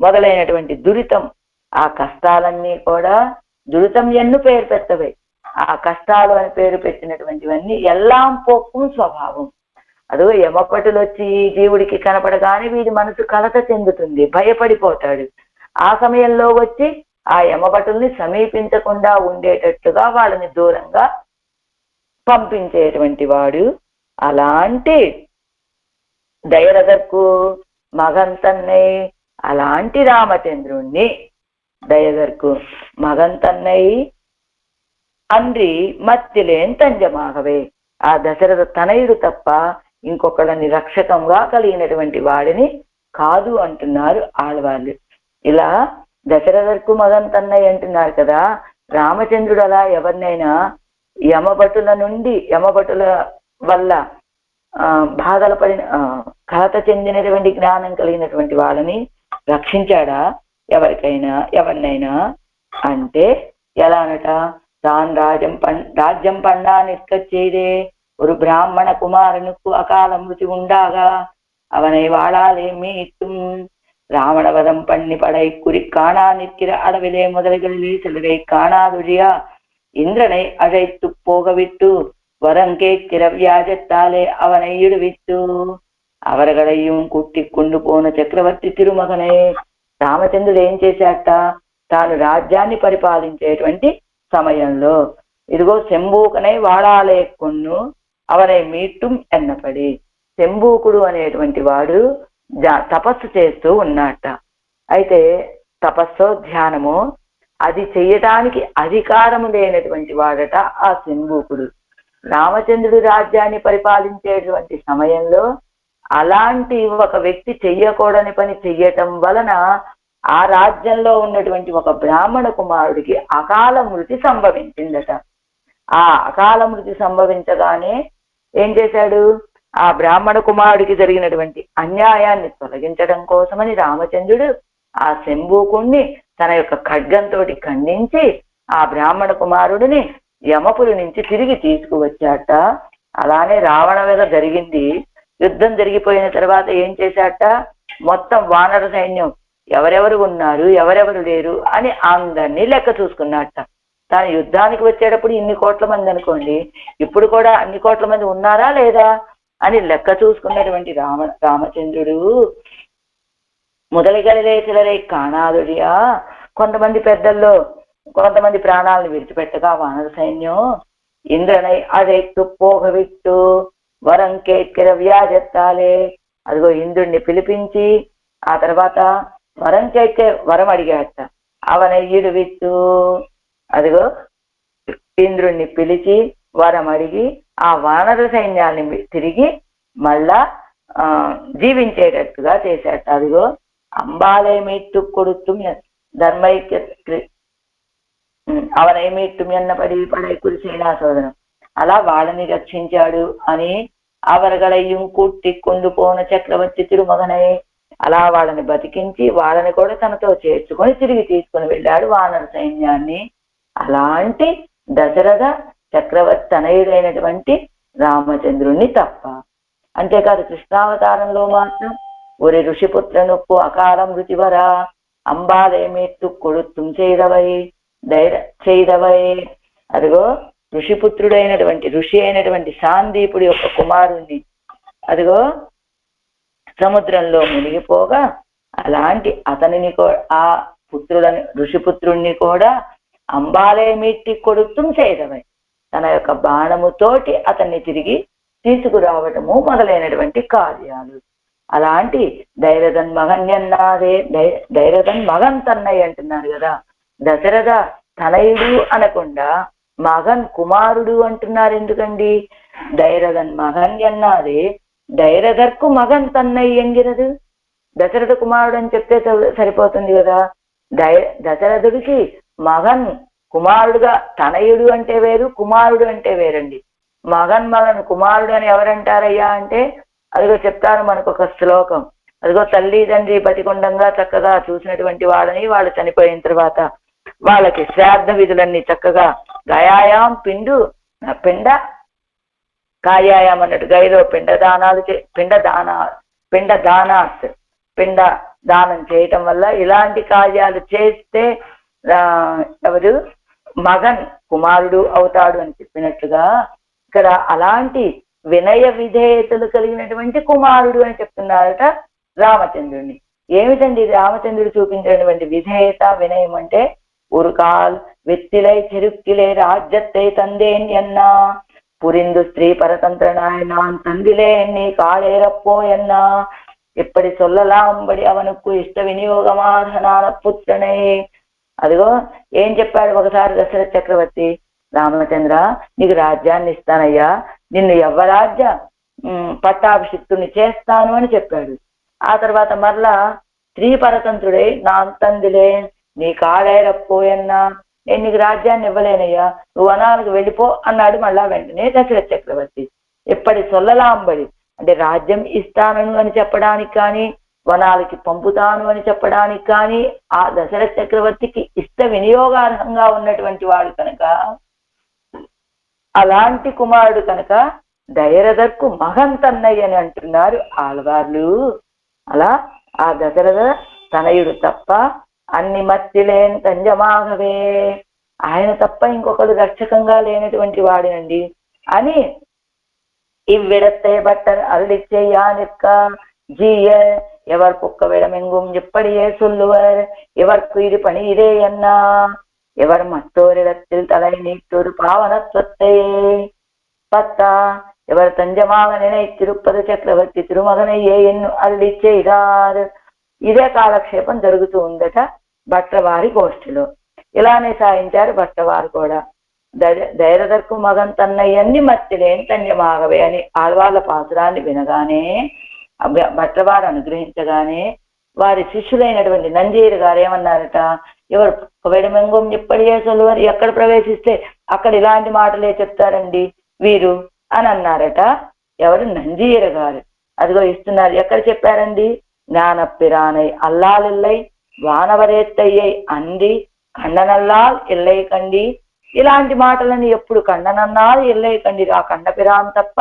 మొదలైనటువంటి దురితం, ఆ కష్టాలన్నీ కూడా దురితం ఎన్ను పేరు పెట్టవే, ఆ కష్టాలు అని పేరు పెట్టినటువంటివన్నీ ఎల్లాం పోక్కుం స్వభావం. అదిగో యమపటులు వచ్చి జీవుడికి కనపడగానే వీడి మనసు కలత చెందుతుంది, భయపడిపోతాడు. ఆ సమయంలో వచ్చి ఆ యమభటుల్ని సమీపించకుండా ఉండేటట్టుగా వాళ్ళని దూరంగా పంపించేటువంటి వాడు. అలాంటి దయరథకు మగంతన్నై, అలాంటి రామచంద్రుణ్ణి దయగర్కు మగంతన్నై అంద్రి మత్తిలేన్ తంజమాగవే, ఆ దశరథ తనయుడు తప్ప ఇంకొకళ్ళని రక్షకంగా కలిగినటువంటి వాడిని కాదు అంటున్నారు ఆడవాళ్ళు. ఇలా దశరథకు మగన్ తన్నయ్య అంటున్నారు కదా, రామచంద్రుడు అలా ఎవరినైనా యమభటుల వల్ల బాధలు పడిన కలత చెందినటువంటి జ్ఞానం కలిగినటువంటి వాళ్ళని రక్షించాడా ఎవరినైనా అంటే ఎలా అనట, తాను రాజ్యం పండా నిష్కచ్చేదే ஒரு பிராமண குமாரனுக்கு அகால மிருதி உண்டாகா அவனை வாழாலே மீட்டும் ராவணவதம் பண்ணி படை குறி காணா நிற்கிற அளவிலே முதல்களிலே சிலரை காணாதொழியா இந்திரனை அழைத்து போகவிட்டு வரம் கேட்கிற வியாஜத்தாலே அவனை இடுவித்து அவர்களையும் கூட்டி கொண்டு పోన చక్రవర్తి తిరుమగనే. రామచంద్రుడు ఏం చేశాట, తాను రాజ్యాన్ని పరిపాలించేటువంటి సమయంలో ఇదిగో శంభూకనై వాడాలే కొన్ను అవనై మీట్టుం ఎన్నపడి, శంభూకుడు అనేటువంటి వాడు తపస్సు చేస్తూ ఉన్నట్ట. అయితే తపస్సు ధ్యానము అది చెయ్యటానికి అధికారము లేనటువంటి వాడట ఆ శంభూకుడు. రామచంద్రుడు రాజ్యాన్ని పరిపాలించేటువంటి సమయంలో అలాంటి ఒక వ్యక్తి చెయ్యకూడని పని చెయ్యటం వలన ఆ రాజ్యంలో ఉన్నటువంటి ఒక బ్రాహ్మణ కుమారుడికి అకాల మృతి సంభవించిందట. ఆ అకాల మృతి సంభవించగానే ఏం చేశాడు, ఆ బ్రాహ్మణ కుమారుడికి జరిగినటువంటి అన్యాయాన్ని తొలగించడం కోసమని రామచంద్రుడు ఆ శంభూకుణ్ణి తన యొక్క ఖడ్గంతో ఖండించి ఆ బ్రాహ్మణ కుమారుడిని యమపురి నుంచి తిరిగి తీసుకువచ్చాట. అలానే రావణ వధ జరిగింది. యుద్ధం జరిగిపోయిన తర్వాత ఏం చేశాట, మొత్తం వానర సైన్యం ఎవరెవరు ఉన్నారు ఎవరెవరు లేరు అని అందరినీ లెక్క చూసుకున్నట్ట. తాను యుద్ధానికి వచ్చేటప్పుడు ఇన్ని కోట్ల మంది అనుకోండి, ఇప్పుడు కూడా అన్ని కోట్ల మంది ఉన్నారా లేదా అని లెక్క చూసుకున్నటువంటి రామచంద్రుడు முதலைகளிலே சிலரை కాణాదుడియా. కొంతమంది పెద్దల్లో కొంతమంది ప్రాణాలను విడిచిపెట్టగా వానర సైన్యం ఇంద్రనై అదెక్కు పోగవిట్టు వరం కేట్కిర వ్యాజెత్తాలే. అదిగో ఇంద్రుణ్ణి పిలిపించి ఆ తర్వాత వరం కేట్కే వరం అడిగాట. అవన ఇడువిత్తు. అదిగో ఇంద్రుణ్ణి పిలిచి వరం అడిగి ఆ వానర సైన్యాన్ని తిరిగి మళ్ళా జీవించేటట్టుగా చేశాట. అదిగో అంబాలే మీట్టు కొడుతుం ధర్మైక్య అవనై మీట్టు ఎన్నపడి పడై కురిసేనా సోదరం. అలా వాళ్ళని రక్షించాడు అని అవరగలయ్యం కుట్టి కొండుపోన చక్రవర్తి తిరుమగనై. అలా వాళ్ళని బతికించి వాళ్ళని కూడా తనతో చేర్చుకొని తిరిగి తీసుకుని వెళ్ళాడు వానర సైన్యాన్ని. అలాంటి దశరథ చక్రవర్తి తనయుడైనటువంటి రామచంద్రుణ్ణి తప్ప. అంతేకాదు కృష్ణావతారంలో మాత్రం ఒరి ఋషిపుత్రనుప్పు అకాలం రుచివరా అంబాలేమిట్టు కొడుతుం చేయదవై చేయదవై. అదిగో ఋషిపుత్రుడైనటువంటి ఋషి అయినటువంటి సాందీపుడి యొక్క కుమారుణ్ణి అదిగో సముద్రంలో మునిగిపోగా అలాంటి అతనిని ఆ పుత్రులని ఋషిపుత్రుణ్ణి కూడా అంబాలేమిట్టి కొడుతుం చేయదవై తన యొక్క బాణముతోటి అతన్ని తిరిగి తీసుకురావటము మొదలైనటువంటి కార్యాలు. అలాంటి ధైరథన్ మగన్ ఎన్నాదే ధైరథన్ మగన్ తన్నయ్య అంటున్నారు కదా. దశరథ తనయుడు అనకుండా మగన్ కుమారుడు అంటున్నారు ఎందుకండి? ధైరథన్ మగన్ ఎన్నాదే ధైరథర్కు మగన్ తన్నయ్య ఎంగిరదు. దశరథ కుమారుడు అని చెప్తే సరిపోతుంది కదా. దశరథుడికి మగన్ కుమారుడుగా, తనయుడు అంటే వేరు, కుమారుడు అంటే వేరండి. మగన్ కుమారుడు అని ఎవరంటారయ్యా అంటే అదిగో చెప్తారు మనకు ఒక శ్లోకం. అదిగో తల్లి తండ్రి బతికొండంగా చక్కగా చూసినటువంటి వాళ్ళని వాళ్ళు చనిపోయిన తర్వాత వాళ్ళకి శ్రాద్ధ విధులన్నీ చక్కగా గయాయాం పిండ కాయాయాం అన్నట్టు గైలో పిండ దానం చేయటం వల్ల ఇలాంటి కార్యాలు చేస్తే ఎవరు మగన్ కుమారుడు అవుతాడు అని చెప్పినట్లుగా ఇక్కడ అలాంటి వినయ విధేయతలు కలిగినటువంటి కుమారుడు అని చెప్తున్నారట రామచంద్రుడిని. ఏమిటండి రామచంద్రుడు చూపించినటువంటి విధేయత వినయం అంటే? ఉరుకాల్ వెత్తిలై చెరుక్కిలే రాజ్యத்தை தந்தேன் ఎన్నా புரிந்து ஸ்திரீ பரதந்திரனாய் நான் தந்திலேன் நீ காளேரப்போ ఎన్నా ఇప్పటి సొల్లలాంబడి అవనుకు ఇష్ట వినియోగమాధనాల పుత్రనే. అదిగో ఏం చెప్పాడు ఒకసారి దశరథ చక్రవర్తి, రామచంద్ర నీకు రాజ్యాన్ని ఇస్తానయ్యా, నిన్ను యవ్వరాజ్య పట్టాభిషిక్తుని చేస్తాను అని చెప్పాడు. ఆ తర్వాత మరలా స్త్రీ పరతంత్రుడై నా అంతందిలే నీ కాళైరపోయన్నా నేను నీకు రాజ్యాన్ని ఇవ్వలేనయ్యా, నువ్వు వనాలకు వెళ్ళిపో అన్నాడు మళ్ళా వెంటనే దశరథ చక్రవర్తి. ఎప్పటి సొల్లలాంబడి అంటే రాజ్యం ఇస్తాను అని చెప్పడానికి కానీ వనాలకి పంపుతాను అని చెప్పడానికి కానీ ఆ దశరథ చక్రవర్తికి ఇష్ట వినియోగార్హంగా ఉన్నటువంటి వాడు కనుక, అలాంటి కుమారుడు కనుక ధైరథర్కు మగన్ తన్నయ్య అని అంటున్నారు ఆళ్వార్లు. అలా ఆ దశరథ తనయుడు తప్ప అన్ని మత్తిలేని తంజమాగవే, ఆయన తప్ప ఇంకొకడు రక్షకంగా లేనటువంటి వాడినండి అని ఇవ్విడతే బట్టర్ అరుడిచ్చయ్యా నిక్క జీయ ఎవర్ పుక్క విడమెంగుం ఎప్పటియే சொல்லுவர் எவர்க்கு இது பணி இதே என்ன எவர் மற்றோரிடத்தில் தலை நீட்டொரு பாவனத்துவத்தை பத்தா எவர் தஞ்சமாக நினைத்திருப்பது చక్రవర్తి తిరుమగనయ్యే ఎన్ను అరుడి చేయడారు. ఇదే కాలక్షేపం జరుగుతూ ఉందట భట్రవారి గోష్ఠిలో. ఇలానే సాయించారు భట్రవారు కూడా. ధైరథర్కు మగన్ తన్నయ్యన్ని మత్తిలేని తంజమాగవే అని ఆళ్వార్ల పాసురాన్ని వినగానే భట్రవారు అనుగ్రహించగానే వారి శిష్యులైనటువంటి నంజీరు గారు ఏమన్నారట, ఎవరు వెడమెంగం ఎప్పటికే సొల్లువారు, ఎక్కడ ప్రవేశిస్తే అక్కడ ఇలాంటి మాటలే చెప్తారండి వీరు అని అన్నారట. ఎవరు? నంజీర గారు. అదిగో ఇస్తున్నారు. ఎక్కడ చెప్పారండి? ஞானப்பிரானை அல்லால் இல்லை వానవరేత్తయ్యై అంది కండనల్లాల్ ఎల్లై కండి. ఇలాంటి మాటలని ఎప్పుడు కండనన్నాల్ ఎల్లై కండి, ఆ కండపిరాన్ తప్ప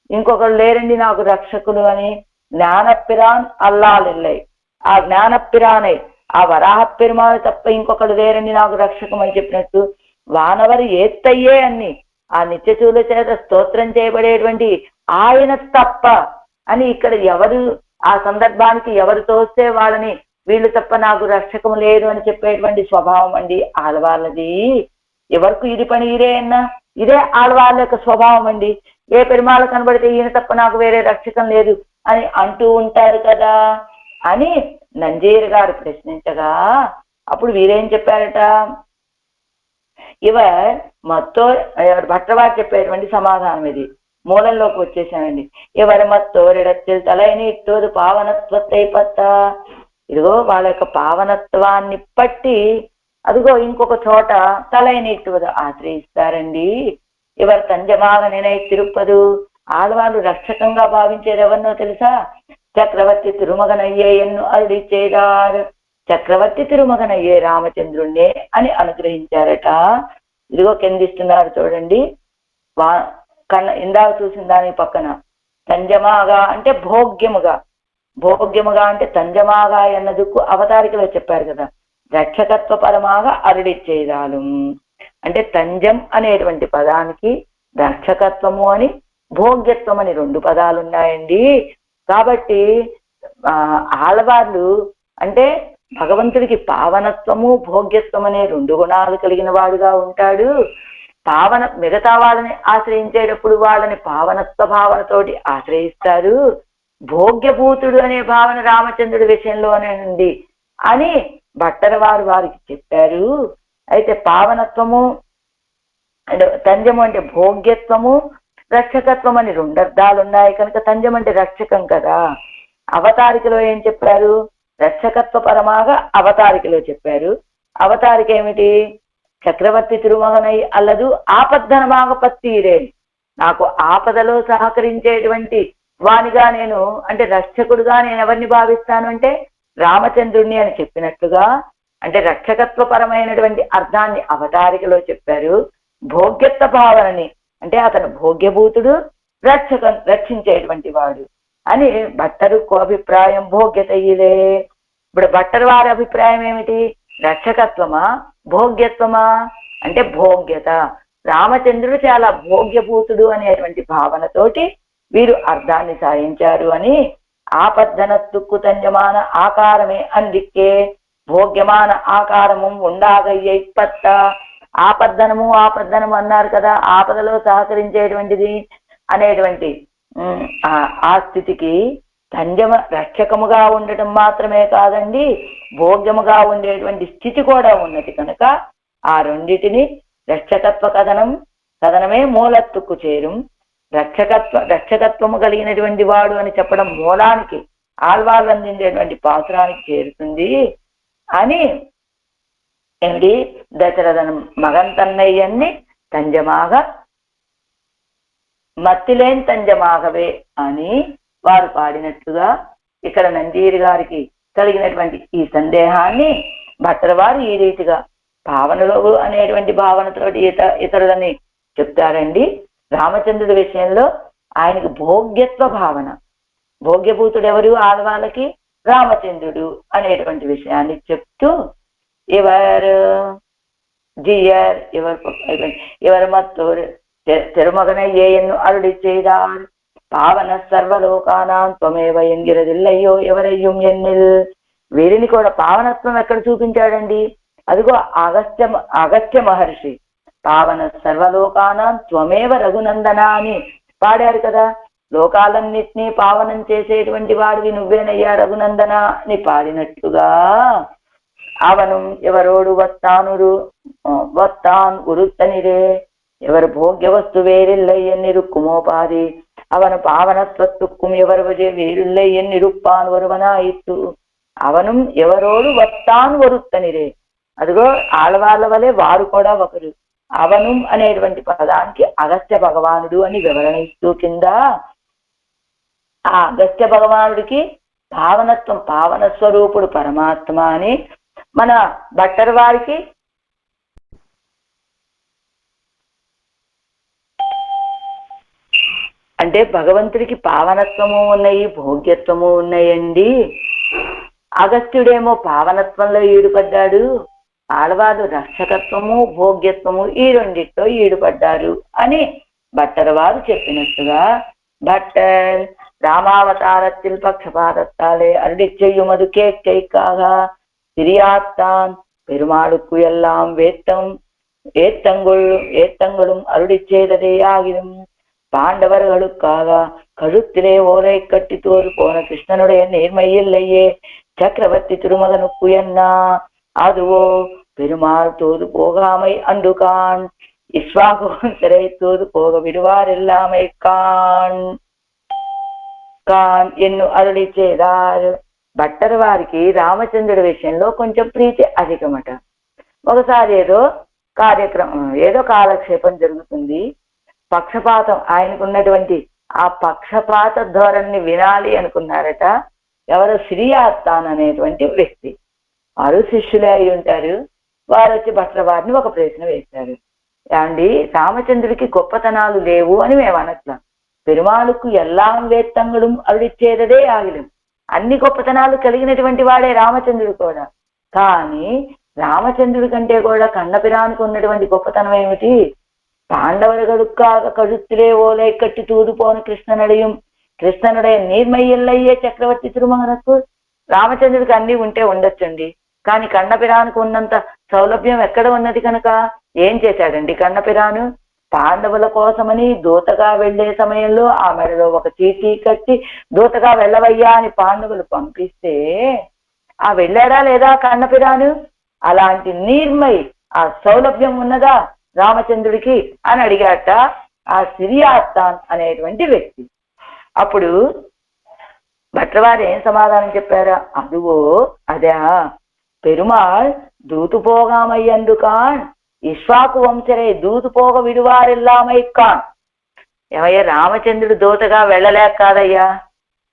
ఇంకొకరు లేరండి నాకు రక్షకులు అని. జ్ఞానపిరాన్ అల్లాల్ ఎల్లై, ఆ జ్ఞానపిరానై ఆ వరాహ పెరుమాళ్ తప్ప ఇంకొకరు లేరండి నాకు రక్షకం అని చెప్పినట్టు వానవరి ఏత్తయ్యే అన్ని ఆ నిత్యచూల చేత స్తోత్రం చేయబడేటువంటి ఆయన తప్ప అని ఇక్కడ ఎవరు ఆ సందర్భానికి ఎవరు తోస్తే వాళ్ళని వీళ్ళు తప్ప నాకు రక్షకం లేదు అని చెప్పేటువంటి స్వభావం అండి ఆడవాళ్ళది. ఎవరికి ఇది పని ఇదే అన్నా ఇదే ఆడవాళ్ళ యొక్క స్వభావం అండి. ఏ పెరుమాళ కనబడితే ఈయన తప్ప నాకు వేరే రక్షకం లేదు అని అంటూ ఉంటారు కదా అని నంజీర్ గారు ప్రశ్నించగా అప్పుడు వీరేం చెప్పారట, భట్టవారు చెప్పేటువంటి సమాధానం ఇది. మూలంలోకి వచ్చేసానండి. ఎవరి మత్తోరిడத்தில் తలై నీట్టోదు పావనత్వத்தை పత్తా. ఇదిగో వాళ్ళ యొక్క పావనత్వాన్ని పట్టి అదిగో ఇంకొక చోట తలై నీట్టువదు ఆశ్రయిస్తారండి. ఎవరు తంజమాగ నినై తిరుపదు. ఆడవాళ్ళు రక్షకంగా భావించేది ఎవరినో తెలుసా? చక్రవర్తి తిరుమగనయ్యే ఎన్ను అరుడి చేదారు. చక్రవర్తి తిరుమగనయ్యే రామచంద్రుణ్ణే అని అనుగ్రహించారట. ఇదిగో కిందిస్తున్నారు చూడండి. ఇందాక చూసిన దాని పక్కన తంజమాగా అంటే భోగ్యముగా, భోగ్యముగా అంటే తంజమాగా అన్నదుకు అవతారికలో చెప్పారు కదా. రక్షకత్వ పరమాగా అరుడిచ్చేదాలు అంటే తంజం అనేటువంటి పదానికి రక్షకత్వము అని భోగ్యత్వం అని 2 పదాలు ఉన్నాయండి. కాబట్టి ఆడవాళ్ళు అంటే భగవంతుడికి పావనత్వము భోగ్యత్వం అనే 2 గుణాలు కలిగిన వాడుగా ఉంటాడు. మిగతా వాళ్ళని ఆశ్రయించేటప్పుడు వాళ్ళని పావనత్వ భావనతోటి ఆశ్రయిస్తారు. భోగ్యభూతుడు అనే భావన రామచంద్రుడి విషయంలోనే ఉంది అని భట్టర్ వారికి చెప్పారు. అయితే పావనత్వము అంటే తంజము అంటే భోగ్యత్వము, రక్షకత్వం అని 2 అర్థాలు ఉన్నాయి కనుక తంజం అంటే రక్షకం కదా. అవతారికలో ఏం చెప్పారు? రక్షకత్వ పరమాగా అవతారికలో చెప్పారు. అవతారిక ఏమిటి? చక్రవర్తి తిరుమగనై అల్లదు ఆపద్ధనమాగ పత్తీరే. నాకు ఆపదలో సహకరించేటువంటి వానిగా నేను అంటే రక్షకుడుగా నేను ఎవరిని భావిస్తాను అంటే రామచంద్రుణ్ణి అని చెప్పినట్లుగా అంటే రక్షకత్వ పరమైనటువంటి అర్థాన్ని అవతారికలో చెప్పారు. భోగ్యత్వ భావనని అంటే అతను భోగ్యభూతుడు, రక్షించేటువంటి వాడు అని భట్టరు అభిప్రాయం భోగ్యత ఇదే. ఇప్పుడు భట్టర్ వారి అభిప్రాయం ఏమిటి? రక్షకత్వమా భోగ్యత్వమా అంటే భోగ్యత. రామచంద్రుడు చాలా భోగ్యభూతుడు అనేటువంటి భావనతోటి వీరు అర్థాన్ని సాధించారు అని ఆపద్ధనత్తుక్కు తంజమాన ఆకారమే అందిక్కే భోగ్యమాన ఆకారము ఉండాగయ్య ఇప్పత్త. ఆపద్ధనము అన్నారు కదా, ఆపదలో సహకరించేటువంటిది అనేటువంటి ఆ స్థితికి తంజమ రక్షకముగా ఉండటం మాత్రమే కాదండి, భోగ్యముగా ఉండేటువంటి స్థితి కూడా ఉన్నది కనుక ఆ రెండిటిని రక్షకత్వ కథనమే మూలత్తుకు చేరు. రక్షకత్వము కలిగినటువంటి వాడు అని చెప్పడం మూలానికి ఆళ్వాళ్ళు అందించేటువంటి పాత్రానికి చేరుతుంది అని ఏమిటి దశరథనం మగన్ తన్నయ్యన్ని తంజమాగా మత్తిలేని తంజమాగవే అని వారు పాడినట్లుగా ఇక్కడ నంజీరి గారికి కలిగినటువంటి ఈ సందేహాన్ని భట్టర్ వారు ఈ రీతిగా భావనలో అనేటువంటి భావనతోటి ఇతరులని చెప్తారండి. రామచంద్రుడి విషయంలో ఆయనకు భోగ్యత్వ భావన, భోగ్యభూతుడు ఎవరు ఆడవాళ్ళకి? రామచంద్రుడు అనేటువంటి విషయాన్ని చెప్తూ ఇవర్ మత్తోరు తిరుమగనయ్యేయన్ను అరుడి చేదార్ పావన సర్వలోకానాం త్వమేవ ఎంగిరదిల్లయ్యో ఎవరయ్యం ఎన్నిల్. వీరిని కూడా పావనత్వం ఎక్కడ చూపించాడండి? అదిగో అగస్త్య మహర్షి పావన సర్వలోకానాం త్వమేవ రఘునందన అని పాడారు కదా. లోకాలన్నిటినీ పావనం చేసేటువంటి వాడివి నువ్వేనయ్యా రఘునందన అని పాడినట్లుగా అవను ఎవరోడు వత్తాన్ ఉరుత్తనిరే ఎవరు భోగ్య వస్తు వేరిల్లై ఎన్నిరుక్కుమోపాది அவனு பாவனத்துவத்துக்கும் எவர்வஜே வேறில்லை என் இருப்பான் ஒருவனாயிற்று అవనం ఎవరోడు వత్తాన్ వరుత్తనిరే. అదిగో ఆడవాళ్ళ వలె వారు కూడా ఒకరు. అవనం అనేటువంటి పదానికి అగస్త్య భగవానుడు అని వివరణ ఇస్తూ కింద ఆ అగస్త్య భగవానుడికి పావనత్వం పావన స్వరూపుడు పరమాత్మ అని మన భట్టర్ వారికి అంటే భగవంతుడికి పావనత్వము ఉన్నాయి భోగ్యత్వము ఉన్నాయండి. అగస్త్యుడేమో పావనత్వంలో ఈడుపడ్డాడు, ఆడవాళ్ళు రక్షకత్వము భోగ్యత్వము ఈ రెండిట్లో ఈడుపడ్డారు అని భట్టర్ వారు చెప్పినట్టుగా భట్టర్ ராமாவதாரத்தில் பக்ஷபாதத்தாலே அருளி செய்யுமது கேட்கைக்காக சிறியாத்தான் பெருமாளுக்கு எல்லாம் ஏத்தங்களும் அருளி செய்ததே ஆகிடும். பாண்டவர்களுக்காக கழுத்திலே ஓலை கட்டி தோறு போன கிருஷ்ணனுடைய நேர்மை இல்லையே சக்கரவர்த்தி திருமகனுக்கு என்ன அதுவோ பெருமாள் தோது போகாமை அண்டுகான் இஸ்வாகுவன் சிறை தோது போக விடுவார் எல்லாமை కాన్ ఎన్ను అరుళి చేదారు. భట్టర్ వారికి రామచంద్రుడి విషయంలో కొంచెం ప్రీతి అధికమట. ఒకసారి ఏదో కాలక్షేపం జరుగుతుంది. పక్షపాతం ఆయనకున్నటువంటి ఆ పక్షపాత ధోరణిని వినాలి అనుకున్నారట ఎవరు శ్రీయాత్తాన్ అనేటువంటి వ్యక్తి. వారు శిష్యులే అయి ఉంటారు. వారు వచ్చి భట్ల వారిని ఒక ప్రశ్న వేశారు. ఏమండి, రామచంద్రుడికి గొప్పతనాలు లేవు అని మేము అనట్లా. పెరుమాளுకు ఎల్లాం వేత్తంగుడు అరుడిచ్చేదే ఆగిలం. అన్ని గొప్పతనాలు కలిగినటువంటి వాడే రామచంద్రుడు కూడా. కానీ రామచంద్రుడి కంటే కూడా కన్నపిరానికి ఉన్నటువంటి గొప్పతనం ఏమిటి? பாண்டவர்களுக்காக கழுத்திலே ஓலை கட்டி தூது போன కృష్ణనుடைய నీర్మయ్యల్లయ్యే చక్రవర్తి తిరుమగనకు రామచంద్రుడికి అన్ని ఉంటే ఉండొచ్చండి. కానీ కన్నపిరానికి ఉన్నంత సౌలభ్యం ఎక్కడ ఉన్నది కనుక ఏం చేశాడండి కన్నపిరాను? పాండవుల కోసమని దూతగా వెళ్లే సమయంలో ఆ మెడలో ఒక చీటీ కట్టి దూతగా వెళ్ళవయ్యా అని పాండవులు పంపిస్తే ఆ వెళ్ళాడా లేదా కన్నపిరాను? అలాంటి నీర్మై ఆ సౌలభ్యం ఉన్నదా రామచంద్రుడికి అని అడిగాట ఆ సిరియాత్తాన్ అనేటువంటి వ్యక్తి. అప్పుడు భట్లవారు ఏం సమాధానం చెప్పారా? అదువో అదే పెరుమాళ్ దూతు పోగామయ్యందుకాన్ ఇష్వాకు వంశరే దూతు పోగ విడువారెల్లామై కాన్. ఏమయ్యా, రామచంద్రుడు దూతగా వెళ్ళలేక కాదయ్యా,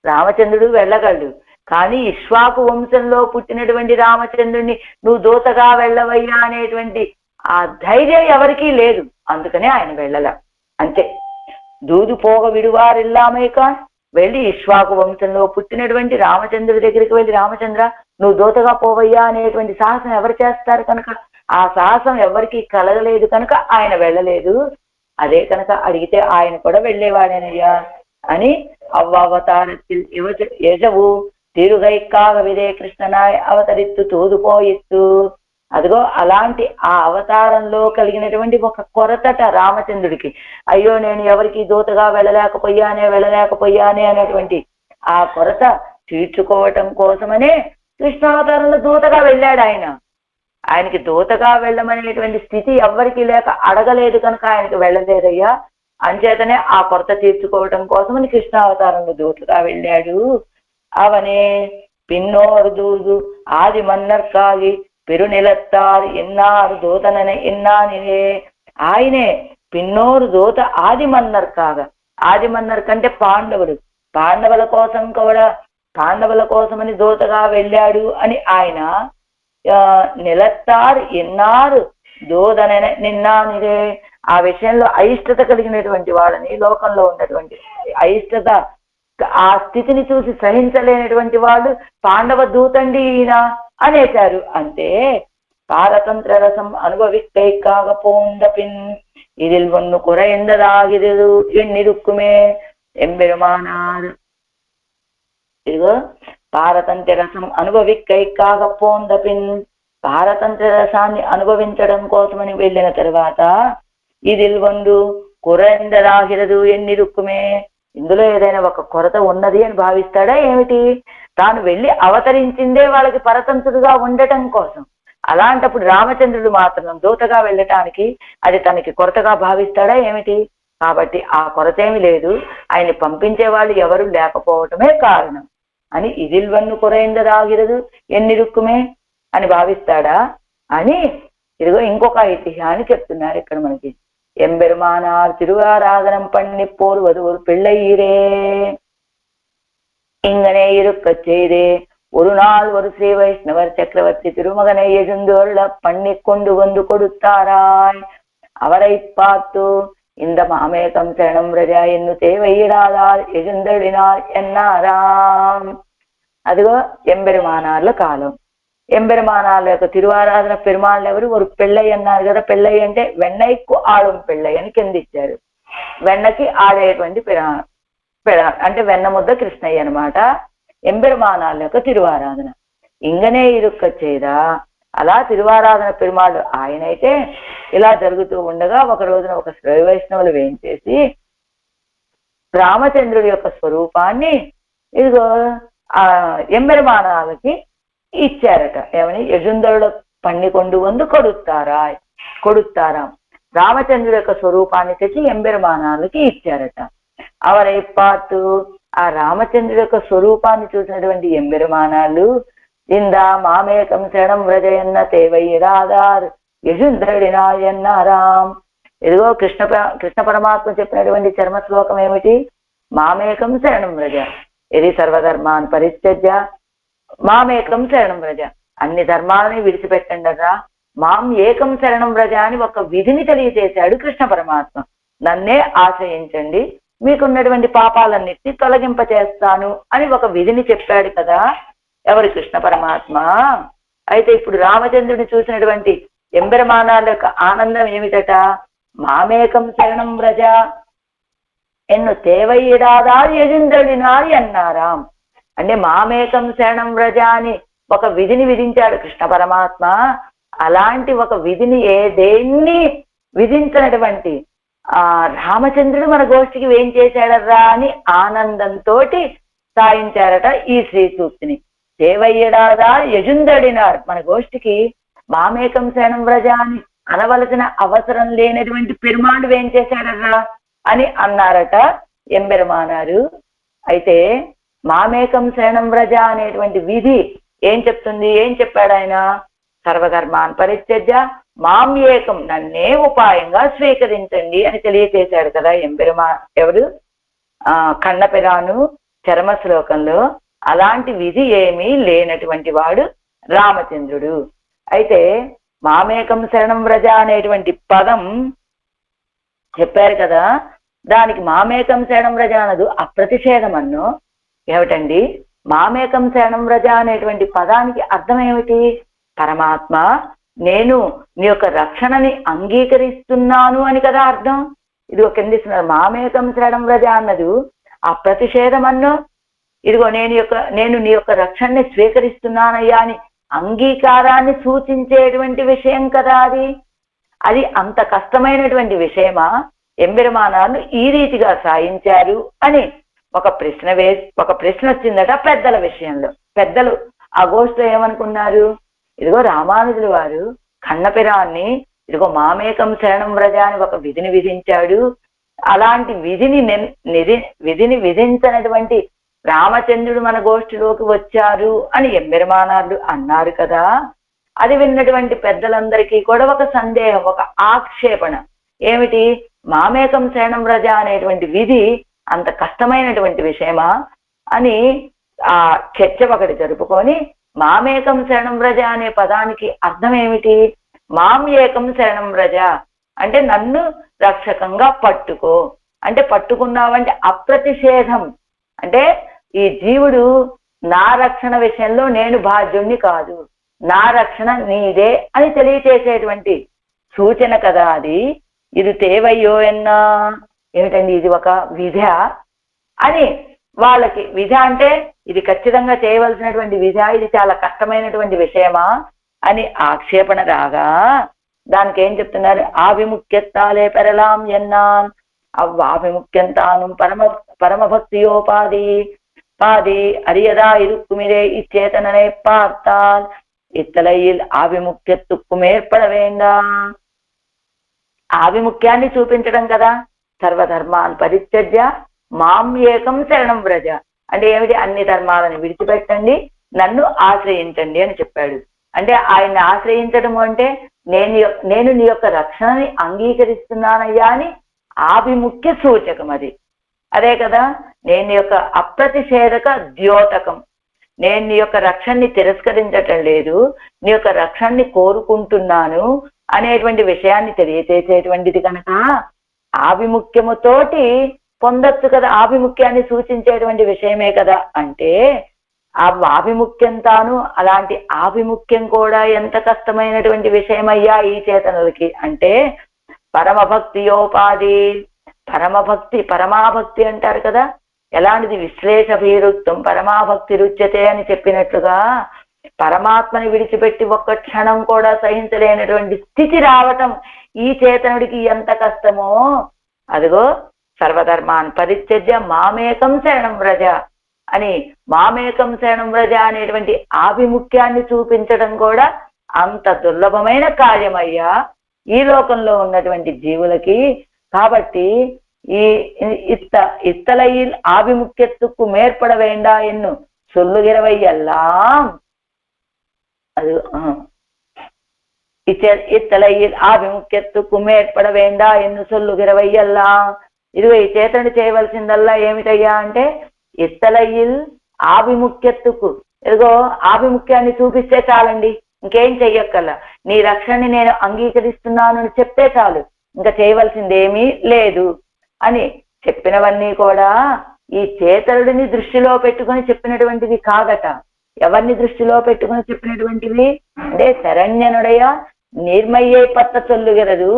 రామచంద్రుడు వెళ్ళగలడు. కానీ ఇష్వాకు వంశంలో పుట్టినటువంటి రామచంద్రుడిని నువ్వు దూతగా వెళ్ళవయ్యా అనేటువంటి ఆ ధైర్యం ఎవరికీ లేదు. అందుకనే ఆయన వెళ్ళల. అంతే. దూదు పోగ విడువారెల్లామై కాన్ వెళ్ళి ఇష్వాకు వంశంలో పుట్టినటువంటి రామచంద్రుడి దగ్గరికి వెళ్ళి రామచంద్ర నువ్వు దూతగా పోవయ్యా అనేటువంటి సాహసం ఎవరు చేస్తారు కనుక ఆ సాహసం ఎవరికి కలగలేదు కనుక ఆయన వెళ్ళలేదు. అదే కనుక అడిగితే ఆయన కూడా వెళ్ళేవాడేనయ్యా అని అవ్వవతారத்தில் యజవు తిరుగైక్కాగ విదే కృష్ణనాయ్ అవతరిత్తు తూదుపోయిత్తు. అదిగో అలాంటి ఆ అవతారంలో కలిగినటువంటి ఒక కొరతట రామచంద్రుడికి. అయ్యో, నేను ఎవరికి దూతగా వెళ్ళలేకపోయానే అనేటువంటి ఆ కొరత తీర్చుకోవటం కోసమనే కృష్ణావతారంలో దూతగా వెళ్ళాడు ఆయన. ఆయనకి దూతగా వెళ్ళమనేటువంటి స్థితి ఎవ్వరికి లేక అడగలేదు కనుక ఆయనకి వెళ్ళలేదయ్యా. అంచేతనే ఆ కొరత తీర్చుకోవటం కోసమని కృష్ణావతారంలో దూతగా వెళ్ళాడు. అవనే పిన్నోరు దూదు ఆది మన్నర్కాగి పెరునిలత్తారు ఎన్నారు దూతననే ఎన్నానినే. ఆయనే పిన్నోరు దూత ఆది మన్నర్ కాగా. ఆది మన్నర్ కంటే పాండవుడు. పాండవుల కోసమని దూతగా వెళ్ళాడు అని ఆయన నిలత్తారు ఎన్నారు దూతననే నిన్నానిరే. ఆ విషయంలో అయిష్టత కలిగినటువంటి వాళ్ళని, లోకంలో ఉన్నటువంటి అయిష్టత ఆ స్థితిని చూసి సహించలేనటువంటి వాళ్ళు పాండవ దూతండి ఈయన అనేశారు. అంతే. పారతంత్ర రసం అనుభవిక్కైக்காக போந்த பின் இதில் ஒன்னு குறைந்ததாகிறது எண்ணிருக்குமே எம்பெருமானார். ఇదిగో పారతంత్ర రసం అనుభవిక్కైக்காக పోంద పిన్, పారతంత్ర రసాన్ని అనుభవించడం కోసమని వెళ్ళిన తర్వాత ఇదిల్ వందు కురైందరాగిరదు ఎన్నిరుక్కుమే, ఇందులో ఏదైనా ఒక కొరత ఉన్నది అని భావిస్తాడా ఏమిటి? తాను వెళ్ళి అవతరించిందే వాళ్ళకి పరతంత్రుడుగా ఉండటం కోసం. అలాంటప్పుడు రామచంద్రుడు మాత్రం దూతగా వెళ్ళటానికి అది తనకి కొరతగా భావిస్తాడా ఏమిటి? కాబట్టి ఆ కొరత ఏమి లేదు. ఆయన పంపించే వాళ్ళు ఎవరు లేకపోవటమే కారణం అని ఇదిల్ వన్ను కురైందరాగిరదు ఎన్నిరుక్కుమే అని భావిస్తాడా అని ఇదిగో ఇంకొక ఐతిహ్యాన్ని చెప్తున్నారు ఇక్కడ మనకి. எம்பெருமானார் திருவாராதனம் பண்ணி போர்வது ஒரு பிள்ளையீரே இங்கனே இருக்க செய்தே ஒரு நாள் ஒரு ஸ்ரீ வைஷ்ணவர் சக்கரவர்த்தி திருமகனை எழுந்தொருள பண்ணி கொண்டு வந்து கொடுத்தாராய். அவரை பார்த்து இந்த மாமேகம் சரணம் ரஜா என்னு தேவையிடாதால் எழுந்தளினார் என்னாராம். అదిగో ఎంబెరుమానార్ల కాలం. ఎంబెరుమానార్ల యొక్క తిరువారాధన పెరుమాళ్ళు ఎవరు? ఒక పెళ్ళై అన్నారు కదా. పెళ్ళై అంటే వెన్నైకు ఆడం పెళ్ళై అని కింద ఇచ్చారు. వెన్నకి ఆడేటువంటి అంటే వెన్నముద్ద కృష్ణయ్య అనమాట. ఎంబెరుమానాల యొక్క తిరువారాధన ఇంగనే ఇరుక్క చేదా. అలా తిరువారాధన పెరుమాళ్ళు ఆయనైతే ఇలా జరుగుతూ ఉండగా ఒక రోజున ఒక శ్రీ వైష్ణవులు వేయించేసి రామచంద్రుడి యొక్క స్వరూపాన్ని ఇదిగో ఆ ఎంబెరుమానాలకి ఇచ్చారట. ఏమని? యజుంధరుడు పన్ని కొండు వందు కొడుతారా రామచంద్రుడి యొక్క స్వరూపాన్ని తెచ్చి ఎంబెరుమానాలకి ఇచ్చారట. అవరై పార్తు ఆ రామచంద్రుడి యొక్క స్వరూపాన్ని చూసినటువంటి ఎంబెరుమానాలు ఇందా మామేకం శరణం వ్రజయన్న తేవయ్యరాదార్ యజుంధరుడినాయన్నారాం. ఇదిగో కృష్ణ పరమాత్మ చెప్పినటువంటి చర్మ శ్లోకం ఏమిటి? మామేకం శరణం వ్రజ, ఇది సర్వధర్మాన్ పరిత్యజ్య మామేకం శరణం వ్రజ. అన్ని ధర్మాలని విడిచిపెట్టండి రా, మాం ఏకం శరణం వ్రజ అని ఒక విధిని తెలియజేశాడు కృష్ణ పరమాత్మ. నన్నే ఆశ్రయించండి, మీకున్నటువంటి పాపాలన్నిటినీ తొలగింప చేస్తాను అని ఒక విధిని చెప్పాడు కదా ఎవరు? కృష్ణ పరమాత్మ. అయితే ఇప్పుడు రామచంద్రుడిని చూసినటువంటి ఎంబెరుమానాల యొక్క ఆనందం ఏమిటట? మామేకం శరణం వ్రజ ఎన్ను తేవయ్యడాదారు యజుంధరుడినారి అన్నారాం. అంటే మామేకం శరణం వ్రజ అని ఒక విధిని విధించాడు కృష్ణ పరమాత్మ. అలాంటి ఒక విధిని దేన్ని విధించినటువంటి రామచంద్రుడు మన గోష్ఠికి ఏం చేశాడర్రా అని ఆనందంతో సాయించారట ఈ శ్రీ సూక్తిని. దేవయ్యడాదా యజుంధరుడినారు, మన గోష్ఠికి మామేకం శరణం వ్రజ అని అనవలసిన అవసరం లేనటువంటి పెరుమాళ్ళు ఏం చేశాడర్రా అని అన్నారట ఎంబెరుమానారు. అయితే మామేకం శరణం వ్రజ అనేటువంటి విధి ఏం చెప్తుంది? ఏం చెప్పాడు ఆయన? సర్వధర్మాన్ పరిత్యజ్య మాం ఏకం, నన్నే ఉపాయంగా స్వీకరించండి అని తెలియచేశాడు కదా ఎవరు? కన్నపెరాను చర్మ శ్లోకంలో. అలాంటి విధి ఏమీ లేనటువంటి వాడు రామచంద్రుడు. అయితే మామేకం శరణం వ్రజ అనేటువంటి పదం చెప్పారు కదా, దానికి మామేకం శరణం వ్రజ అనదు అప్రతిషేధం అన్నో. ఏమిటండి మామేకం శరణం వ్రజ అనేటువంటి పదానికి అర్థం ఏమిటి? పరమాత్మ నేను నీ యొక్క రక్షణని అంగీకరిస్తున్నాను అని కదా అర్థం. ఇది ఒక కిందిస్తున్నారు. మామేకం శరణం వ్రజ అన్నది అప్రతిషేధం అన్నో. ఇదిగో నేను నీ యొక్క రక్షణని స్వీకరిస్తున్నానయ్యా అని అంగీకారాన్ని సూచించేటువంటి విషయం కదా అది అంత కష్టమైనటువంటి విషయమా? ఎంబెరుమానాలు ఈ రీతిగా సాయించారు అని ఒక ప్రశ్న వచ్చిందట పెద్దల విషయంలో. పెద్దలు ఆ గోష్ఠిలో ఏమనుకున్నారు? ఇదిగో రామానుజుల వారు కన్నపెరాన్ని ఇదిగో మామేకం శరణం వ్రజ అని ఒక విధిని విధించాడు. అలాంటి విధిని విధించినటువంటి రామచంద్రుడు మన గోష్ఠిలోకి వచ్చారు అని ఎంబెరుమానాలు అన్నారు కదా. అది విన్నటువంటి పెద్దలందరికీ కూడా ఒక సందేహం, ఒక ఆక్షేపణ. ఏమిటి? మామేకం శరణం వ్రజ అనేటువంటి విధి అంత కష్టమైనటువంటి విషయమా అని ఆ చర్చ ఒకటి జరుపుకొని మామేకం శరణం వ్రజ అనే పదానికి అర్థం ఏమిటి? మాం ఏకం శరణం వ్రజ అంటే నన్ను రక్షకంగా పట్టుకో. అంటే పట్టుకున్నావంటే అప్రతిషేధం, అంటే ఈ జీవుడు నా రక్షణ విషయంలో నేను బాధ్యుణ్ణి కాదు, నా రక్షణ నీదే అని తెలియచేసేటువంటి సూచన కదా అది. ఇది తేవయ్యో ఎన్నా ఏమిటండి? ఇది ఒక విధ అని వాళ్ళకి విధ అంటే ఇది ఖచ్చితంగా చేయవలసినటువంటి విధ, ఇది చాలా కష్టమైనటువంటి విషయమా అని ఆక్షేపణ రాగా దానికి ఏం చెప్తున్నారు? ఆవిముఖ్యత్తాలే పెరలాం ఎన్నాన్ అవ్వావిముఖ్యంతాను పరమభక్తియోపాది பாதி அரியதா இருக்குமிரே இச்சேதனனை பார்த்தால் ఇత్తలైల్ ఆవిముఖ్యత్తుకు ఏర్పడ వేండాం. ఆవిముఖ్యాన్ని చూపించడం కదా. సర్వధర్మాన్ పరిత్యజ్య మాం ఏకం శరణం వ్రజ అంటే ఏమిటి? అన్ని ధర్మాలను విడిచిపెట్టండి, నన్ను ఆశ్రయించండి అని చెప్పాడు. అంటే ఆయన్ని ఆశ్రయించడం అంటే నేను నీ యొక్క రక్షణని అంగీకరిస్తున్నానయ్యా అని ఆవిముఖ్య సూచకం అది. అదే కదా, నేను యొక్క అప్రతిషేధక ద్యోతకం, నేను నీ యొక్క రక్షణని తిరస్కరించటం లేదు, నీ యొక్క రక్షణని కోరుకుంటున్నాను అనేటువంటి విషయాన్ని తెలియచేసేటువంటిది కనుక ఆవిముఖ్యముతోటి పొందొచ్చు కదా. ఆవిముఖ్యాన్ని సూచించేటువంటి విషయమే కదా. అంటే ఆ ఆవిముఖ్యం తాను అలాంటి ఆవిముఖ్యం కూడా ఎంత కష్టమైనటువంటి విషయమయ్యా ఈ చేతనులకి అంటే పరమభక్తియోపాధి. పరమభక్తి పరమాభక్తి అంటారు కదా. ఎలాంటిది? విశ్లేషభీరుక్తం పరమాభక్తి రుచ్యతే అని చెప్పినట్లుగా పరమాత్మని విడిచిపెట్టి ఒక్క క్షణం కూడా సహించలేనటువంటి స్థితి రావటం ఈ చేతనుడికి ఎంత కష్టమో, అదిగో సర్వధర్మాన్ పరిత్యజ్య మామేకం శరణం వ్రజ అని, మామేకం శరణం వ్రజ అనేటువంటి ఆభిముఖ్యాన్ని చూపించడం కూడా అంత దుర్లభమైన కార్యమయ్యా ఈ లోకంలో ఉన్నటువంటి జీవులకి. కాబట్టి ఈ ఇత్తలയിൽ ஆபிமுக்கியத்துக்கு மேற்பட வேண்டா என்னு சொல்லுகிறவையெல்லாம், அது ఇత్తలயில் ఆభిముఖ్యత్తుకు మేర్పడ వేండా ఎన్ను సొల్లుగిరవయ్యల్లా. ఇదిగో ఈ చేతను చేయవలసిందల్లా ఏమిటయ్యా అంటే ఇత్తలయిల్ ఆభిముఖ్యత్తుకు, ఇదిగో ఆభిముఖ్యాన్ని చూపిస్తే చాలండి, ఇంకేం చెయ్యక్కల్లా. నీ రక్షణని నేను అంగీకరిస్తున్నాను అని చెప్తే చాలు, ఇంకా చేయవలసిందేమీ లేదు అని చెప్పినవన్నీ కూడా ఈ చేతనుడిని దృష్టిలో పెట్టుకుని చెప్పినటువంటివి కాదట. ఎవరిని దృష్టిలో పెట్టుకుని చెప్పినటువంటివి అంటే శరణ్యనుడయ నిర్మయ్యే పత్త చొల్లుగలదు,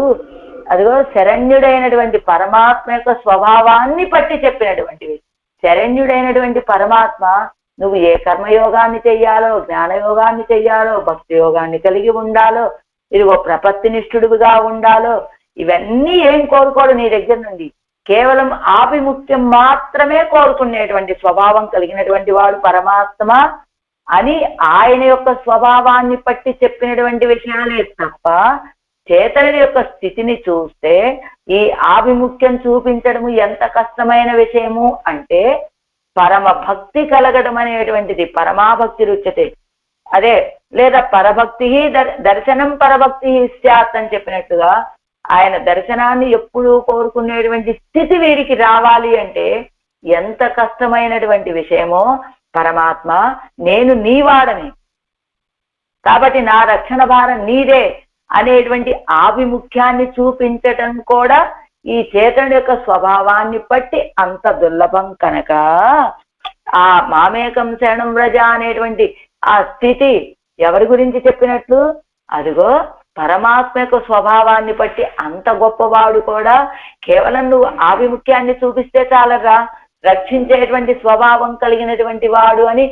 అదిగో శరణ్యుడైనటువంటి పరమాత్మ యొక్క స్వభావాన్ని పట్టి చెప్పినటువంటివి. శరణ్యుడైనటువంటి పరమాత్మ నువ్వు ఏ కర్మయోగాన్ని చెయ్యాలో, జ్ఞానయోగాన్ని చెయ్యాలో, భక్తి యోగాన్ని కలిగి ఉండాలో, ఇదిగో ప్రపత్తినిష్ఠుడుగా ఉండాలో, ఇవన్నీ ఏం కోరుకోడు నీ దగ్గర నుండి. కేవలం ఆభిముఖ్యం మాత్రమే కోరుకునేటువంటి స్వభావం కలిగినటువంటి వాడు పరమాత్మ అని ఆయన యొక్క స్వభావాన్ని పట్టి చెప్పినటువంటి విషయాలే తప్ప, చేతనుడి యొక్క స్థితిని చూస్తే ఈ ఆభిముఖ్యం చూపించడము ఎంత కష్టమైన విషయము అంటే పరమ భక్తి కలగడం అనేటువంటిది. పరమాభక్తి రుచ్యతే, అదే లేదా పరభక్తి దర్శనం పరభక్తి స్యాత్ అని చెప్పినట్టుగా ఆయన దర్శనాన్ని ఎప్పుడూ కోరుకునేటువంటి స్థితి వీరికి రావాలి అంటే ఎంత కష్టమైనటువంటి విషయమో. పరమాత్మ నేను నీవాడని, కాబట్టి నా రక్షణ భారం నీదే అనేటువంటి ఆభిముఖ్యాన్ని చూపించటం కూడా ఈ చేతనుడి యొక్క స్వభావాన్ని బట్టి అంత దుర్లభం కనుక ఆ మామేకం శరణం వ్రజ అనేటువంటి ఆ స్థితి ఎవరి గురించి చెప్పినట్లు? అదిగో పరమాత్మ యొక్క స్వభావాన్ని బట్టి అంత గొప్పవాడు కూడా కేవలం నువ్వు ఆభిముఖ్యాన్ని చూపిస్తే చాలరా, రక్షించేటువంటి స్వభావం కలిగినటువంటి వాడు అని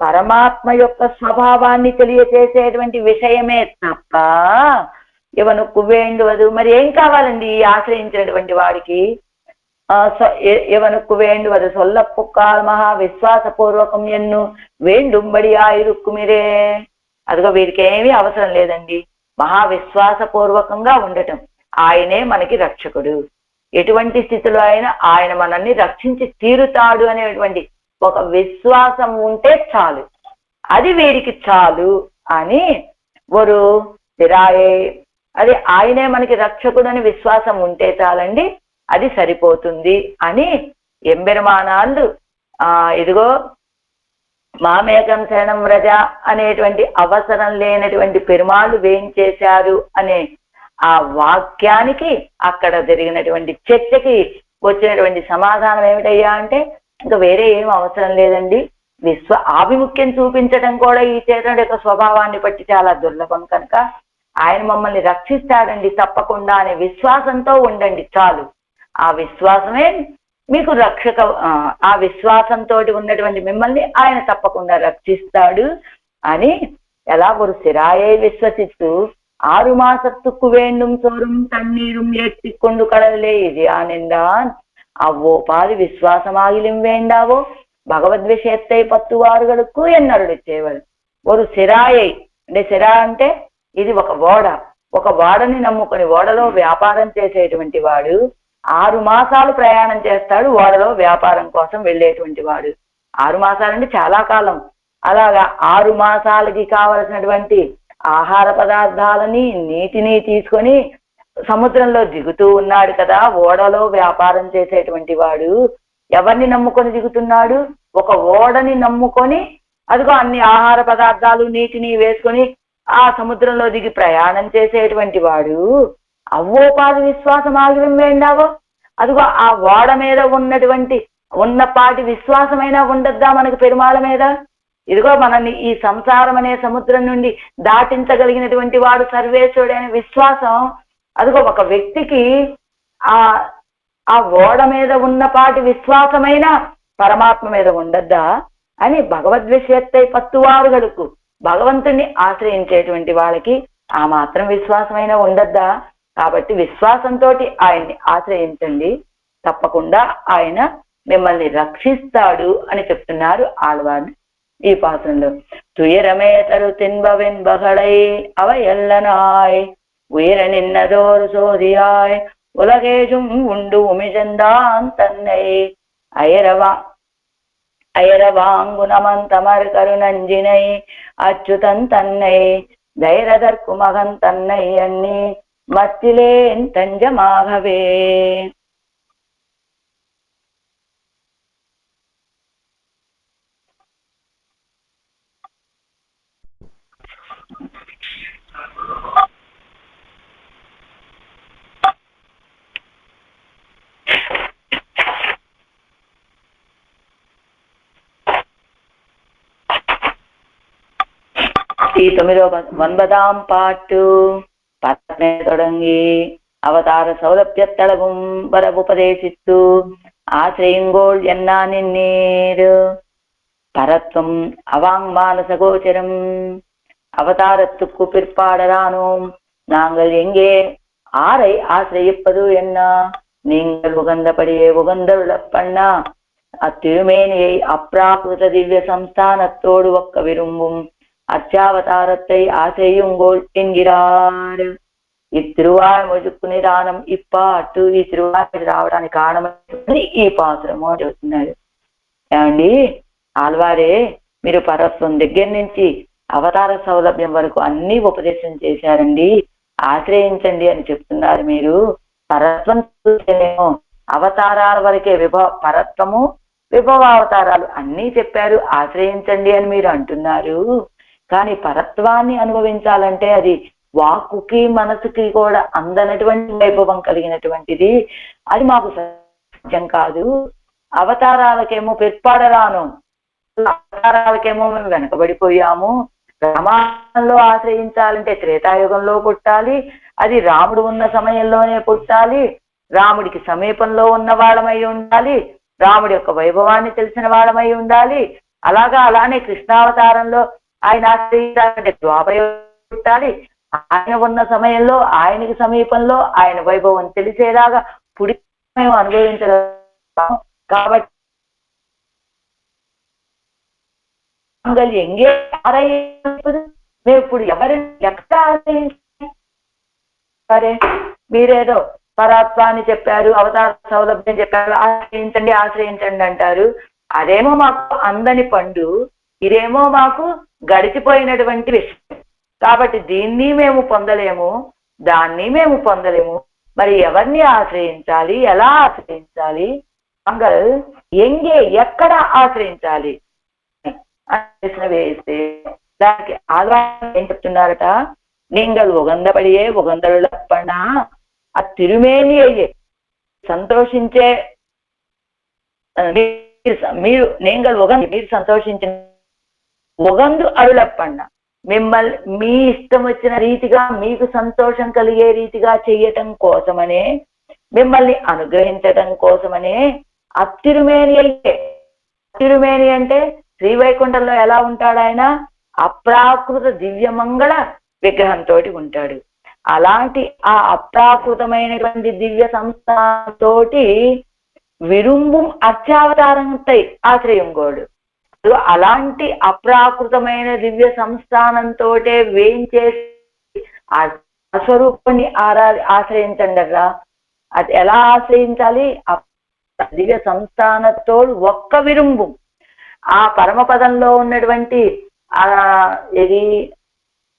పరమాత్మ యొక్క స్వభావాన్ని తెలియచేసేటువంటి విషయమే తప్ప ఇవనుక్కు వేండువదు. మరి ఏం కావాలండి ఆశ్రయించినటువంటి వాడికి? ఇవనుక్కు వేండువదు సొల్లప్పుక్కాల్ మహా విశ్వాసపూర్వకం ఎన్ను వేండుంబడి ఆయురుక్కు మీరే. అదిగో వీరికి ఏమీ అవసరం లేదండి, మహావిశ్వాసపూర్వకంగా ఉండటం. ఆయనే మనకి రక్షకుడు, ఎటువంటి స్థితిలో అయినా ఆయన మనల్ని రక్షించి తీరుతాడు అనేటువంటి ఒక విశ్వాసం ఉంటే చాలు, అది వీరికి చాలు అని ఒరు స్థిరాయే, అది ఆయనే మనకి రక్షకుడు అని విశ్వాసం ఉంటే చాలండి, అది సరిపోతుంది అని ఎంబెరుమానాళ్ళు ఇదిగో మామేకం శరణం వ్రజ అనేటువంటి అవసరం లేనటువంటి పెరుమాళ్ళు వేయించేశారు అనే ఆ వాక్యానికి అక్కడ జరిగినటువంటి చర్చకి వచ్చినటువంటి సమాధానం ఏమిటయ్యా అంటే ఇంకా వేరే ఏం అవసరం లేదండి, ఆభిముఖ్యం చూపించడం కూడా ఈ చేతనుడి యొక్క స్వభావాన్ని బట్టి చాలా దుర్లభం కనుక ఆయన మమ్మల్ని రక్షిస్తాడండి తప్పకుండా అనే విశ్వాసంతో ఉండండి చాలు. ఆ విశ్వాసమే మీకు రక్షక, ఆ విశ్వాసంతో ఉన్నటువంటి మిమ్మల్ని ఆయన తప్పకుండా రక్షిస్తాడు అని ఎలా ஒரு சிராயை விஸ்வசித்து 6 மாசத்துக்கு வேண்டும் சோறும் தண்ணீரும் ஏற்றிக்கொண்டு கடலிலே இது ஆனந்தான் அவ்வோ பாதி விசுவாசமாகிலும் வேண்டாவோ భగవద్ విషయத்தை 10 వారులకు ఎన్నరుడు చేవల్. ஒரு సిరాయై అంటే సిరా అంటే ఇది ఒక ఓడ, ఒక ఓడని నమ్ముకొని ఓడలో వ్యాపారం చేసేటువంటి వాడు 6 మాసాలు ప్రయాణం చేస్తాడు ఓడలో వ్యాపారం కోసం వెళ్ళేటువంటి వాడు. 6 మాసాలంటే చాలా కాలం. అలాగా 6 మాసాలకి కావలసినటువంటి ఆహార పదార్థాలని నీటిని తీసుకొని సముద్రంలో దిగుతూ ఉన్నాడు కదా ఓడలో వ్యాపారం చేసేటువంటి వాడు. ఎవరిని నమ్ముకొని దిగుతున్నాడు? ఒక ఓడని నమ్ముకొని అదిగో అన్ని ఆహార పదార్థాలు నీటిని వేసుకొని ఆ సముద్రంలో దిగి ప్రయాణం చేసేటువంటి వాడు. అవ్వోపాది విశ్వాసం ఆగిరం వేండావో, అదిగో ఆ ఓడ మీద ఉన్నపాటి విశ్వాసమైనా ఉండద్దా మనకు పెరుమాళ మీద? ఇదిగో మనల్ని ఈ సంసారం అనే సముద్రం నుండి దాటించగలిగినటువంటి వాడు సర్వేశ్వరుడు అనే విశ్వాసం అదిగో ఒక వ్యక్తికి ఆ ఓడ మీద ఉన్నపాటి విశ్వాసమైనా పరమాత్మ మీద ఉండద్దా అని భగవద్విషయత్తై పత్తువారుగడుకు భగవంతుణ్ణి ఆశ్రయించేటువంటి వాళ్ళకి ఆ మాత్రం విశ్వాసమైన ఉండద్దా? కాబట్టి విశ్వాసంతో ఆయన్ని ఆశ్రయించండి, తప్పకుండా ఆయన మిమ్మల్ని రక్షిస్తాడు అని చెప్తున్నారు ఆళ్వారు ఈ పాత్రంలో. తుయరమే తరు తిన్బవెన్బగళై అవ ఎల్లనాయ్ ఉయర నిన్నదోరు సోదియాయ్ ఉలగేజుం ఉండు ఉమిజందాన్ తన్నై அயரவாங்குணமந்தமர் கருணஞ்சினை அச்சுதன் தன்னை தைரதற்கு மகன் தன்னை எண்ணி மத்திலேன் தஞ்சமாகவே. ఈ 9వ పాటు పత్నే తొడంగి అవతార సౌలభ్యత్తళவும் வரவுபதேசித்து ஆசிரியங்கோள் என்னா நின்னீர் பரத்வம் அவாங்மானசகோச்சரம் அவதாரத்துக்கு பிற்பாடரானோம் நாங்கள் எங்கே ஆரை ஆசிரியப்பது என்ன? நீங்கள் உகந்தபடியே உகந்தருளப்பண்ணா அத்திருமேனியை அப்ராகிருத திவ்ய சம்ஸ்தானத்தோடு ஒக்க விரும்பும் அர்ச்சாவதாரத்தை ஆசையுங்கோள் என்கிறார். ఈ తిరువాళ్మొజుకు నిదానం ఇప్పాటు ఈ తిరువాళ్మొజు రావడానికి కారణం ఈ పాత్రము అని చెప్తున్నారు. ఏమండి ఆళ్వారే మీరు పరత్వం దగ్గర నుంచి అవతార సౌలభ్యం వరకు అన్ని ఉపదేశం చేశారండి, ఆశ్రయించండి అని చెప్తున్నారు. మీరు పరత్వం చూస్తేనేమో అవతారాల వరకే పరత్వము విభవ అవతారాలు అన్నీ చెప్పారు, ఆశ్రయించండి అని మీరు అంటున్నారు. కానీ పరత్వాన్ని అనుభవించాలంటే అది వాక్కుకి మనసుకి కూడా అందనటువంటి వైభవం కలిగినటువంటిది, అది మాకు సాధ్యం కాదు. అవతారాలకేమో పిற்பாడరాను, అవతారాలకేమో మేము వెనకబడిపోయాము. రామాయణంలో ఆశ్రయించాలంటే త్రేతాయుగంలో పుట్టాలి, అది రాముడు ఉన్న సమయంలోనే పుట్టాలి, రాముడికి సమీపంలో ఉన్న వాళ్ళమై ఉండాలి, రాముడి యొక్క వైభవాన్ని తెలిసిన వాళ్ళమై ఉండాలి. అలానే కృష్ణావతారంలో ఆయన ఆశ్రయించాలంటే ద్వాపరయుగం పుట్టాలి, ఆయన ఉన్న సమయంలో ఆయనకి సమీపంలో ఆయన వైభవం తెలిసేలాగా పుడి మేము అనుభవించగలం. కాబట్టి ఎంగే మేము ఇప్పుడు ఎవరిని ఎక్కడ ఆశ్రయించాలి? సరే మీరేదో పరత్వాన్ని చెప్పారు, అవతార సౌలభ్యం చెప్పారు, ఆశ్రయించండి అంటారు. అదేమో మాకు అందని పండు, ఇదేమో మాకు గడిచిపోయినటువంటి విషయం. కాబట్టి దీన్ని మేము పొందలేము, దాన్ని మేము పొందలేము. మరి ఎవరిని ఆశ్రయించాలి, ఎలా ఆశ్రయించాలి? అంగల్ ఎంగే ఎక్కడ ఆశ్రయించాలి ప్రశ్న వేస్తే దానికి ఆధారం ఏం చెప్తున్నారట? நீங்கள் ఉగందపడియే ఉగందరులప్పన్నా ఆ తిరుమేని అయ్యే సంతోషించే మీరు நீங்கள் మీరు సంతోషించిన ఉగందు అరులప్పన్న మిమ్మల్ని మీ ఇష్టం వచ్చిన రీతిగా మీకు సంతోషం కలిగే రీతిగా చెయ్యటం కోసమనే, మిమ్మల్ని అనుగ్రహించటం కోసమనే అత్తిరుమేని అయితే. అత్తిరుమేని అంటే శ్రీవైకుంఠంలో ఎలా ఉంటాడు ఆయన? అప్రాకృత దివ్యమంగళ విగ్రహంతో ఉంటాడు. అలాంటి ఆ అప్రాకృతమైనటువంటి దివ్య సంస్థతోటి విరుంబుం అర్చావతారంతై ఆశ్రయంగోడు. అలాంటి అప్రాకృతమైన దివ్య సంస్థానంతో వేయించేసి ఆ స్వరూపాన్ని ఆశ్రయించండి అట్లా. అది ఎలా ఆశ్రయించాలి? దివ్య సంస్థానతో ఒక్క విరుంబు ఆ పరమపదంలో ఉన్నటువంటి ఇది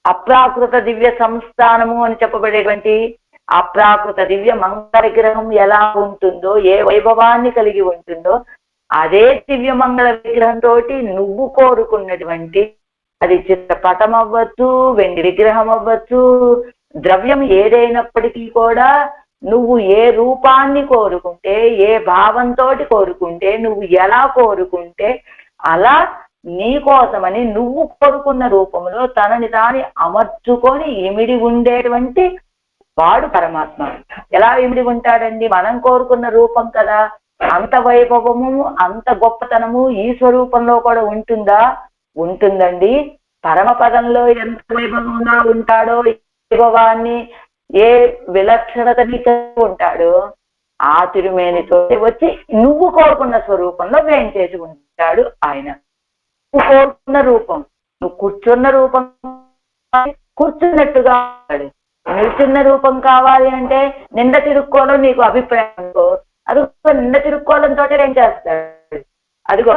అప్రాకృత దివ్య సంస్థానము అని చెప్పబడేటువంటి అప్రాకృత దివ్య మంగళ విగ్రహం ఎలా ఉంటుందో, ఏ వైభవాన్ని కలిగి ఉంటుందో, అదే దివ్య మంగళ విగ్రహంతో నువ్వు కోరుకున్నటువంటి, అది చిత్రపటం అవ్వచ్చు, వెండి విగ్రహం అవ్వచ్చు, ద్రవ్యం ఏదైనప్పటికీ కూడా నువ్వు ఏ రూపాన్ని కోరుకుంటే, ఏ భావంతో కోరుకుంటే, నువ్వు ఎలా కోరుకుంటే అలా నీ కోసమని నువ్వు కోరుకున్న రూపంలో తనని తాని అమర్చుకొని ఇమిడి ఉండేటువంటి వాడు పరమాత్మ. ఎలా ఇమిడి ఉంటాడండి? మనం కోరుకున్న రూపం కదా, అంత వైభవము అంత గొప్పతనము ఈ స్వరూపంలో కూడా ఉంటుందా? ఉంటుందండి. పరమపదంలో ఎంత వైభవంగా ఉంటాడో వైభవాన్ని ఏ విలక్షణతని ఉంటాడో ఆ తిరుమేనితో వచ్చి నువ్వు కోరుకున్న స్వరూపంలో వేయించేసి ఉంటాడు ఆయన. నువ్వు కోరుకున్న రూపం, నువ్వు కూర్చున్న రూపం కూర్చున్నట్టుగా ఉంటాడు. నిల్చున్న రూపం కావాలి అంటే నిండ తిరుక్కోవడం నీకు అభిప్రాయం, అది నిండ తిరుక్కోవడంతో ఏం చేస్తాడు? అదిగో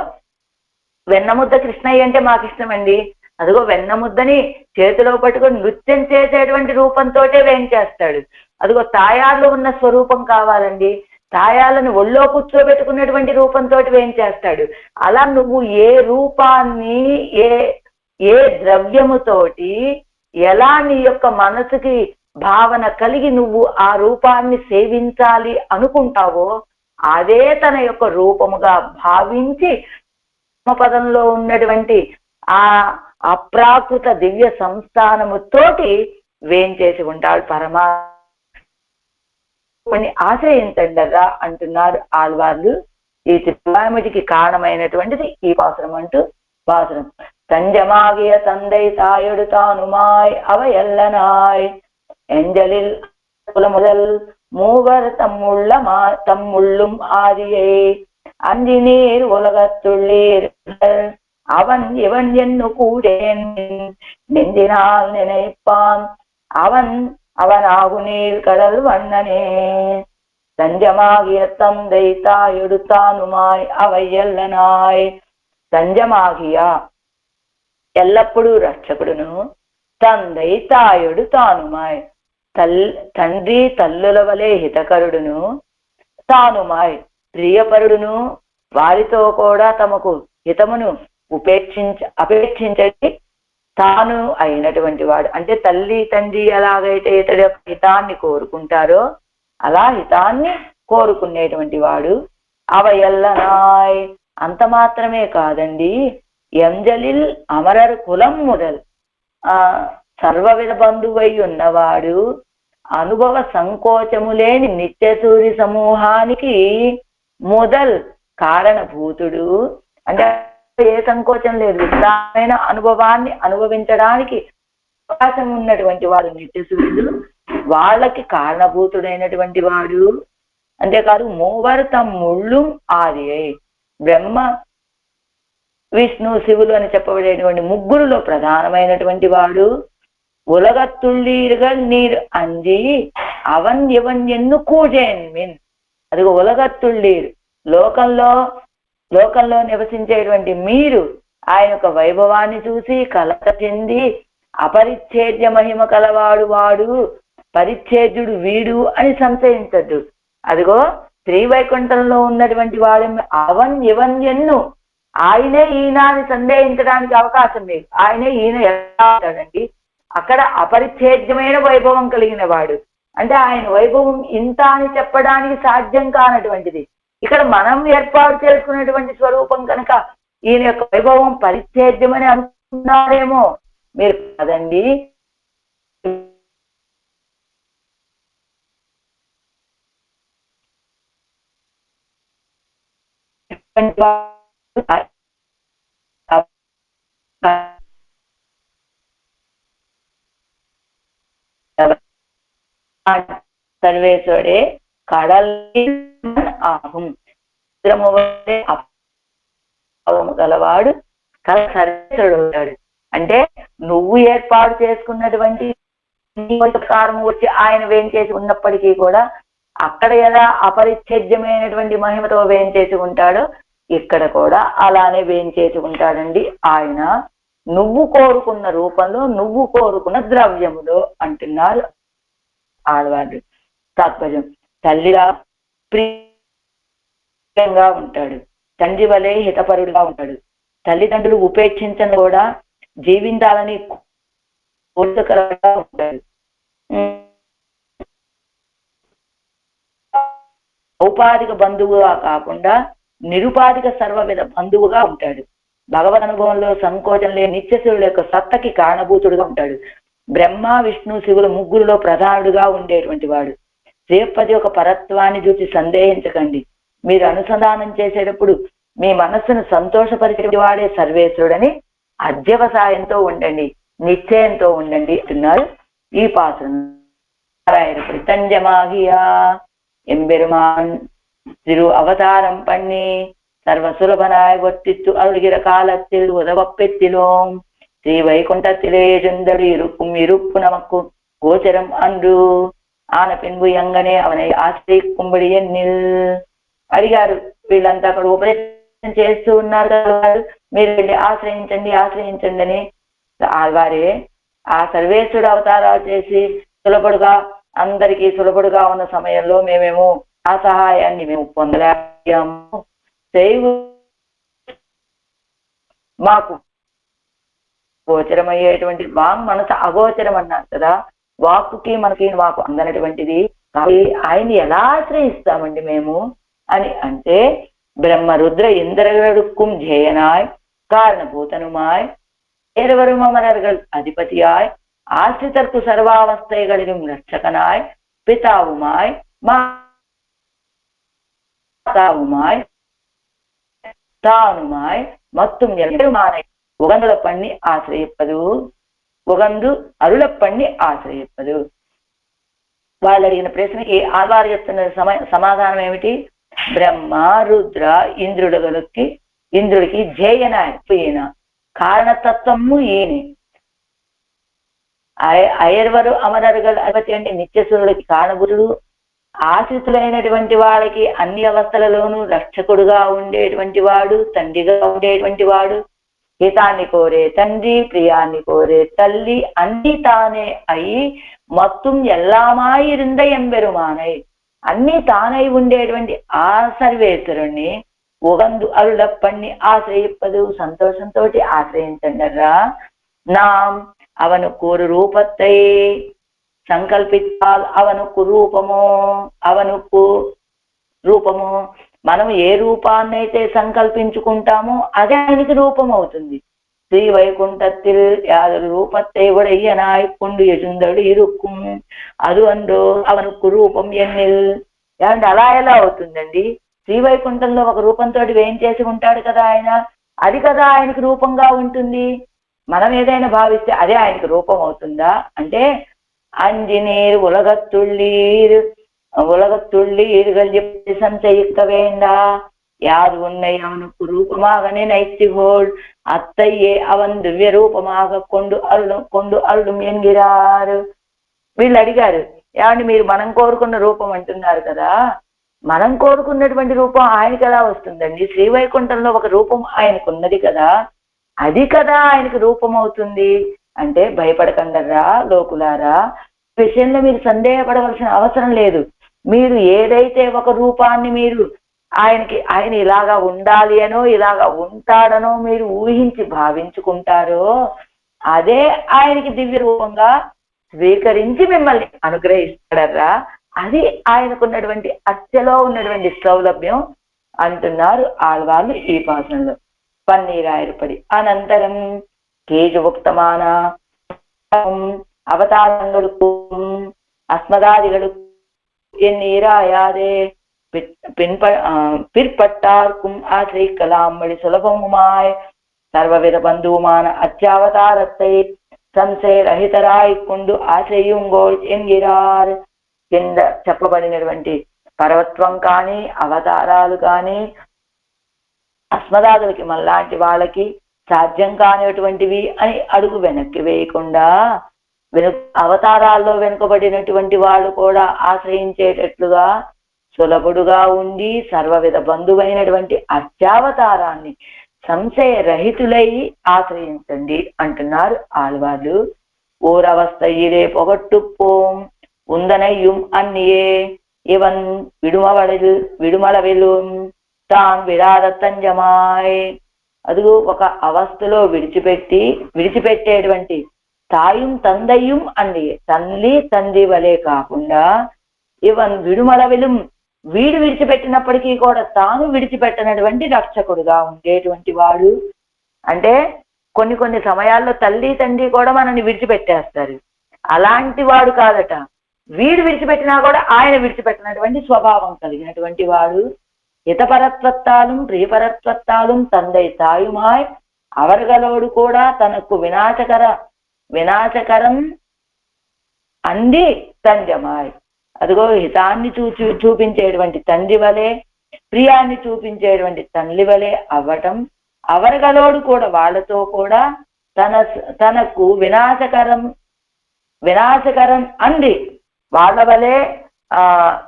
వెన్నముద్ద కృష్ణయ్య అంటే మాకు ఇష్టమండి. అదిగో వెన్నముద్దని చేతిలో పట్టుకొని నృత్యం చేసేటువంటి రూపంతో వేయించేస్తాడు. అదిగో తాయాళ్ళు ఉన్న స్వరూపం కావాలండి, తాయాళ్ళని ఒళ్ళో కూర్చోబెట్టుకున్నటువంటి రూపంతో వేయించేస్తాడు. అలా నువ్వు ఏ రూపాన్ని ఏ ద్రవ్యముతోటి ఎలా నీ యొక్క మనసుకి భావన కలిగి నువ్వు ఆ రూపాన్ని సేవించాలి అనుకుంటావో అదే తన యొక్క రూపముగా భావించి పదంలో ఉన్నటువంటి ఆ అప్రాకృత దివ్య సంస్థానముతోటి వేయించేసి ఉంటాడు పరమాత్మని ఆశ్రయించండగా అంటున్నారు ఆళ్వార్లు. ఈ తిరువామిటికి కారణమైనటువంటిది ఈ పాసురం అంటూ పాసురం. தஞ்சமாகிய தந்தை தாயொடு தானுமாய் அவையல்லனாய் எஞ்சலில் முதல் மூவர் தம்முள்ளும் ஆதியை அஞ்சி நீர் உலகத்துள்ளீர் அவன் இவன் என்று கூடேன் நெஞ்சினால் நினைப்பான் அவனாகு நீர் கடல் வண்ணனே. தஞ்சமாகிய தந்தை தாயொடு தானுமாய் அவையல்லனாய். తంజమాగియా ఎల్లప్పుడూ రక్షకుడును, తందై తాయుడు తానుమాయ్ తండ్రి తల్లుల వలె హితకరుడును, తానుమాయ్ ప్రియపరుడును, వారితో కూడా తమకు హితమును అపేక్షించటి తాను అయినటువంటి వాడు. అంటే తల్లి తండ్రి ఎలాగైతే ఇతడి యొక్క హితాన్ని కోరుకుంటారో అలా హితాన్ని కోరుకునేటువంటి వాడు. అవయల్లనాయ్ అంత మాత్రమే కాదండి, ఎంజలిల్ అమరర్ కులం మొదల్ సర్వవిధ బంధువై ఉన్నవాడు, అనుభవ సంకోచము లేని నిత్యసూరి సమూహానికి మొదల్ కారణభూతుడు. అంటే ఏ సంకోచం లేదు, విశాలమైన అనుభవాన్ని అనుభవించడానికి అవకాశం ఉన్నటువంటి వాడు నిత్యసూర్యుడు, వాళ్ళకి కారణభూతుడైనటువంటి వాడు. అంతేకాదు మూవర్ తమ్ముళ్ళు ఆది బ్రహ్మ విష్ణు శివులు అని చెప్పబడేటువంటి ముగ్గురులో ప్రధానమైనటువంటి వాడు. ఉలగత్తుళ్ళీరుగా నీరు అంజి అవన్ ఎవన్ ఎన్ను కూజేన్ మీన్. అది ఉలగత్తుళ్ళీరు లోకంలో నివసించేటువంటి మీరు ఆయన యొక్క వైభవాన్ని చూసి కలత చెంది అపరిచ్ఛేద్య మహిమ కలవాడు వాడు, పరిచ్ఛేద్యుడు వీడు అని సంశయించద్దు. అదిగో శ్రీవైకుంఠంలో ఉన్నటువంటి వాడు అవన్ ఎవన్ ఎన్ను, ఆయనే ఈయన అని సందేహించడానికి అవకాశం లేదు. ఆయనే ఈయన ఎలా ఉంటాడండి? అక్కడ అపరిచ్ఛేద్యమైన వైభవం కలిగిన వాడు. అంటే ఆయన వైభవం ఇంత అని చెప్పడానికి సాధ్యం కానటువంటిది. ఇక్కడ మనం ఏర్పాటు చేసుకున్నటువంటి స్వరూపం కనుక ఈయన యొక్క వైభవం పరిచ్ఛేద్యమని అనుకున్నారేమో. మీరు కాదండి, సర్వేశ్వరే కడల్ ఆహం గలవాడు సర్వేశ్వరుడు అవుతాడు. అంటే నువ్వు ఏర్పాటు చేసుకున్నటువంటి కారణం వచ్చి ఆయన వేయించేసి ఉన్నప్పటికీ కూడా అక్కడ ఎలా అపరిచ్ఛేద్యమైనటువంటి మహిమతో వేయించేసి ఉంటాడో ఇక్కడ కూడా అలానే వేయించేసి ఉంటాడండి ఆయన, నువ్వు కోరుకున్న రూపంలో నువ్వు కోరుకున్న ద్రవ్యములో అంటున్నారు ఆడవాళ్ళు. తాత్పర్యం, తల్లిగా ప్రియంగా ఉంటాడు, తండ్రి వలె హితపరుడుగా ఉంటాడు, తల్లిదండ్రులు ఉపేక్షించని కూడా జీవించాలని కోరికగా ఉంటాడు, ఔపాధిక బంధువుగా కాకుండా నిరుపాధిక సర్వవిధ బంధువుగా ఉంటాడు. భగవద్ అనుభవంలో సంకోచం లేని నిత్యశివుల యొక్క సత్తకి కారణభూతుడుగా ఉంటాడు. బ్రహ్మ విష్ణు శివుల ముగ్గురులో ప్రధానుడుగా ఉండేటువంటి వాడు. శ్రీపతి యొక్క పరత్వాన్ని చూసి సందేహించకండి. మీరు అనుసంధానం చేసేటప్పుడు మీ మనస్సును సంతోషపరిచే వాడే సర్వేశ్వరుడని అధ్యవసాయంతో ఉండండి, నిశ్చయంతో ఉండండి అంటున్నారు ఈ పాత్ర. தஞ்சமாகியா எம்பெருமான் திரு அவதாரம் பண்ணி சர்வ சுலபனாய் ஒத்தித்து அருகிற காலத்தில் உதவப்பெற்றிலோம். ஸ்ரீ வைகுண்டத்திலே எழுந்தடி இருக்கும் இருப்பு நமக்கு கோச்சரம் அன்று ఆన పిన్బు యంగనే అవனை ఆశ్రయిక్కుబడి ఎన్నిల్ అడిగారు. వీళ్ళంతా అక్కడ ఉపదేశం చేస్తూ ఉన్నారు కదా, మీరు వెళ్ళి ఆశ్రయించండి ఆశ్రయించండి అని. వారే ఆ సర్వేశ్వరుడు అవతారాలు చేసి సులభుడుగా అందరికీ సులభుడుగా ఉన్న సమయంలో మేమేమో ఆ సహాయాన్ని మేము పొందలేము. మాకు గోచరమయ్యేటువంటి వాంగ్ మనసు అగోచరం అన్నారు కదా, వాక్కుకి మనకి మాకు అందనటువంటిది. కాబట్టి ఆయన్ని ఎలా ఆశ్రయిస్తామండి మేము అని అంటే, బ్రహ్మ రుద్ర ఇంద్రగడుక్కుం జేయనాయ్ காரணபூதனுமாய் ஏறுவரும் அமரர்கள் அதிபதியாய் ஆசிரிதற்கு சர்வாவஸ்தைகளிலும் ரட்சகனாய் பிதாவுமாய் மாதாவுமாய் தானுமாய் மற்றும் எம்பெருமானை உகந்துல பண்ணி ஆசிரியப்பது, ఉగందు అరుల పన్ని ఆశ్రయిప్పదు. వాళ్ళు అడిగిన ప్రశ్నకి ఆళ్వారు చెప్తున్న సమాధానం ఏమిటి? బ్రహ్మ రుద్ర ఇంద్రుడికి జేయనాయ్ ఈయన, కారణతత్వము ఈయనే. అయర్వరు అమరరుగల్ అధిపతి అంటే నిత్యసురుడికి కారణభూతుడు, ఆశ్రితులైనటువంటి వాళ్ళకి అన్ని అవస్థలలోనూ రక్షకుడుగా ఉండేటువంటి వాడు, తండ్రిగా ఉండేటువంటి వాడు, హితాన్ని కోరే తండ్రి, ప్రియాన్ని కోరే తల్లి, అన్ని తానే అయి మొత్తం ఎల్లామాయి రింద ఎంబెరుమానై, అన్ని తానై ఉండేటువంటి ఆ సర్వేశ్వరుణ్ణి ఉగందు అరుళప్పణ్ణి ఆశ్రయిప్పదు, సంతోషంతో ఆశ్రయించండర్రా. నాం అవనుకు రూపத்தை సంకల్పించాల్, అవనుకు రూపము మనం ఏ రూపాన్నైతే సంకల్పించుకుంటామో అదే ఆయనకి రూపం అవుతుంది. శ్రీ వైకుంఠத்தில் யாதொரு ரூபத்தை உடையனாய் கொண்டு எழுந்தడు இருக்கும் அது అందో అవనుకు రూపం ఎన్నిల్. ఏమంటే అలా ఎలా అవుతుందండి? శ్రీ వైకుంఠంలో ఒక రూపంతో వేయించేసి ఉంటాడు కదా ఆయన, అది కదా ఆయనకి రూపంగా ఉంటుంది. మనం ఏదైనా భావిస్తే అదే ఆయనకి రూపం అవుతుందా అంటే, அஞ்சினீர் உலகத்துள்ளீர்கள் எப்படி சஞ்சயிக்க வேண்டா, யார் உன்னை அவனுக்கு ரூபமாக நினைத்துகோள், அத்தையே அவன் దివ్య రూపமாக கொண்டு అరుளும் ఎన్గిరారు. వీళ్ళు అడిగారు, ఏమండి మీరు మనం కోరుకున్న రూపం అంటున్నారు కదా, మనం కోరుకున్నటువంటి రూపం ఆయనకి ఎలా వస్తుందండి? శ్రీవైకుంఠంలో ఒక రూపం ఆయనకు ఉన్నది కదా, అది కదా ఆయనకు రూపం అవుతుంది అంటే, భయపడకండరా లోకులారా, విషయంలో మీరు సందేహపడవలసిన అవసరం లేదు. మీరు ఏదైతే ఒక రూపాన్ని మీరు ఆయన ఇలాగా ఉండాలి అనో ఇలాగా ఉంటాడనో మీరు ఊహించి భావించుకుంటారో, అదే ఆయనకి దివ్య రూపంగా స్వీకరించి మిమ్మల్ని అనుగ్రహిస్తాడర్రా. అది ఆయనకున్నటువంటి అత్యలో ఉన్నటువంటి సౌలభ్యం అంటున్నారు ఆళ్వార్లు ఈ పాసనలో. పన్నీరాయరుపడి అనంతరం కేజుభుక్తమాన அவதாரங்களுக்கும் அஸ்மதாதிகளுக்கும் எண்ணீராயாதே பிற்பட்டார்க்கும் ஆசிரிக்கலாம் வழி சுலபமுமாய் சர்வவித பந்துவுமான அச்சாவதாரத்தை సంశయరహితరాయి కొండు ఆశ్రయింగోల్ ఎన్గిరార్. కింద చెప్పబడినటువంటి పరవత్వం కానీ అవతారాలు కానీ అస్మదాదులకి మళ్ళాంటి వాళ్ళకి సాధ్యం కానిటువంటివి అని అడుగు వెనక్కి వేయకుండా, అవతారాల్లో వెనుకబడినటువంటి వాళ్ళు కూడా ఆశ్రయించేటట్లుగా సులభుడుగా ఉండి సర్వవిధ బంధువైనటువంటి అత్యావతారాన్ని సంశయరహితులై ఆశ్రయించండి అంటున్నారు ఆళ్వార్లు. ఓరవస్థయిలే పొగట్టుపోం ఉందనయ్யும் అన్నియే ఇవన్ విడుమలవెలు తాన్ విరాద తంజమాయ్. అదుగు ఒక అవస్థలో విడిచిపెట్టేటువంటి తాயும் తందయ్యం అన్నియే, తల్లి తండ్రి వలే కాకుండా ఇవన్ విడుమలవెలు వీడు విడిచిపెట్టినప్పటికీ కూడా తాను విడిచిపెట్టినటువంటి రక్షకుడుగా ఉండేటువంటి వాడు. అంటే కొన్ని సమయాల్లో తల్లి తండ్రి కూడా మనల్ని విడిచిపెట్టేస్తారు, అలాంటి వాడు కాదట. వీడు విడిచిపెట్టినా కూడా ఆయన విడిచిపెట్టినటువంటి స్వభావం కలిగినటువంటి వాడు. ஹிதபரத்வத்தாலும் பிரியபரத்வத்தாலும் தந்தை தாயுமாய் அவர்களோடு కూడా తనకు వినాశకరం అంది తంజమాయ్. అదిగో హితాన్ని చూపించేటువంటి తండ్రి వలె, ప్రియాన్ని చూపించేటువంటి తల్లి వలె అవ్వటం, అవరగలోడు కూడా వాళ్ళతో కూడా తనకు వినాశకరం అంది వాళ్ళ వలె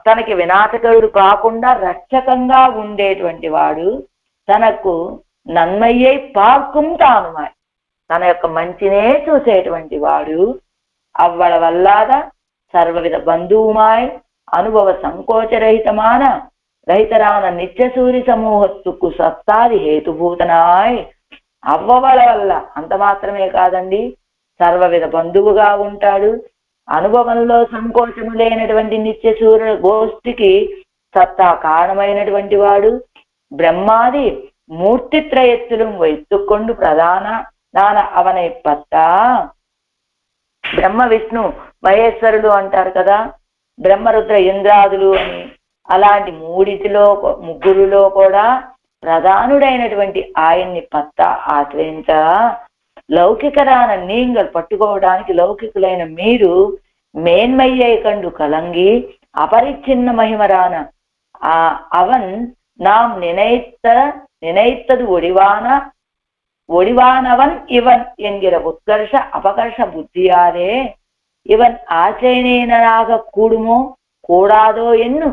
తనకి వినాశకరుడు కాకుండా రక్షకంగా ఉండేటువంటి వాడు, తనకు నన్మయ్యై పార్కుం తానుమాయ్, తన యొక్క మంచినే చూసేటువంటి వాడు, అవ్వడ వల్లాద సర్వవిధ బంధువుమాయ్ అనుభవ రహితరాన నిత్యసూరి సమూహత్తుకు సత్తాది హేతుభూతనాయ్. అవ్వవల వల్ల అంత మాత్రమే కాదండి, సర్వవిధ బంధువుగా ఉంటాడు, అనుభవంలో సంకోచము లేనటువంటి నిత్యసూర్య గోష్ఠికి సత్తా కారణమైనటువంటి వాడు, బ్రహ్మాది మూర్తిత్రయత్తులను వైత్తుకొండు ప్రధాన నాన అవనై పత్తా. బ్రహ్మ విష్ణు మహేశ్వరుడు అంటారు కదా, బ్రహ్మరుద్ర ఇంద్రాదులు అని. అలాంటి ముగ్గురులో కూడా ప్రధానుడైనటువంటి ఆయన్ని పత్తా ఆశ్రయించ లౌకికరాన நீங்கள் పట్టుకోవడానికి లౌకికులైన మీరు మేన్మయ్యై కండు కలంగి అపరిచ్ఛిన్న మహిమరాన అవన్ நாம் நினைத்தது ஒடிவானவன் இவன் என்கிற உத்கர்ஷ அபகர்ஷ புத்தியாலே இவன் ఆశ్రయనీయనాగ కూడుమో కూడాదో ఎన్ను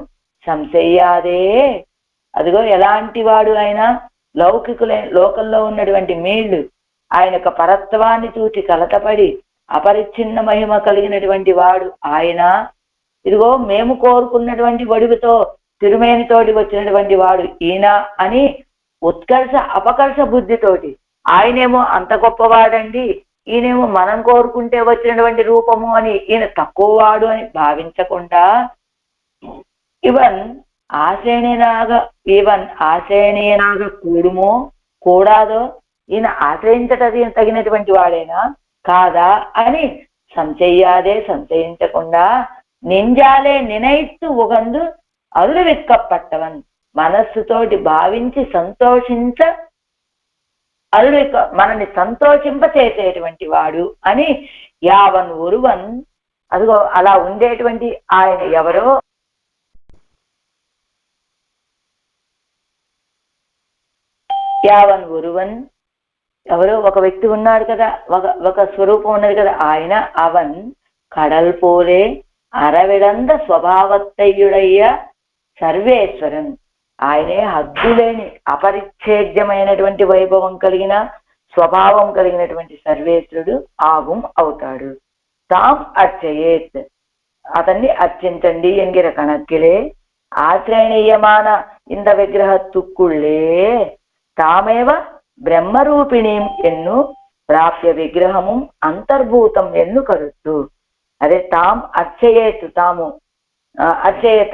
సంశయ్యాదే. అదిగో ఎలాంటి వాడు ఆయన, లోకంలో ఉన్నటువంటి మీళ్ళు ఆయన యొక్క పరత్వాన్ని చూచి కలతపడి అపరిచ్ఛిన్న మహిమ కలిగినటువంటి వాడు ఆయన. ఇదిగో మేము కోరుకున్నటువంటి వడివుతో తిరుమేనితోటి వచ్చినటువంటి వాడు ఈయన అని ఉత్కర్ష అపకర్ష బుద్ధితోటి, ఆయనేమో అంత గొప్పవాడండి, ఈయనేమో మనం కోరుకుంటే వచ్చినటువంటి రూపము అని ఈయన తక్కువవాడు అని భావించకుండా ఇవన్ ఆశ్రయనీయనాగ కూడుమో కూడాదో, ఈయన తగినటువంటి వాడేనా కాదా అని సంశయించకుండా నింజాలే నినైత్తు ఉగందు అరుడు విక్కపట్టవన్, మనస్సుతోటి భావించి మనల్ని సంతోషింప చేసేటువంటి వాడు అని యావన్ ఒరువన్. అదిగో అలా ఉండేటువంటి ఆయన ఎవరో, యావన్ ఒరువన్ ఎవరో ఒక వ్యక్తి ఉన్నాడు కదా, ఒక స్వరూపం ఉన్నది కదా, ఆయన అవన్ కడల్ పోలే అరవిడంద స్వభావత్తయ్యుడయ్య సర్వేశ్వరన్. ఆయనే హద్దులేని అపరిచ్ఛేద్యమైనటువంటి వైభవం కలిగిన స్వభావం కలిగినటువంటి సర్వేశ్వరుడు ఆగుం అవుతాడు. తాం అర్చయేత్, అతన్ని అర్చించండి ఎంగిర కణక్కిలే ఆశ్రయణీయమాన ఇంద విగ్రహత్తుక్కుళ్ళే తామేవ బ్రహ్మరూపిణీం ఎన్ను ప్రాప్య విగ్రహము అంతర్భూతం ఎన్ను కరుత్తు. అదే తాం అర్చయేత్,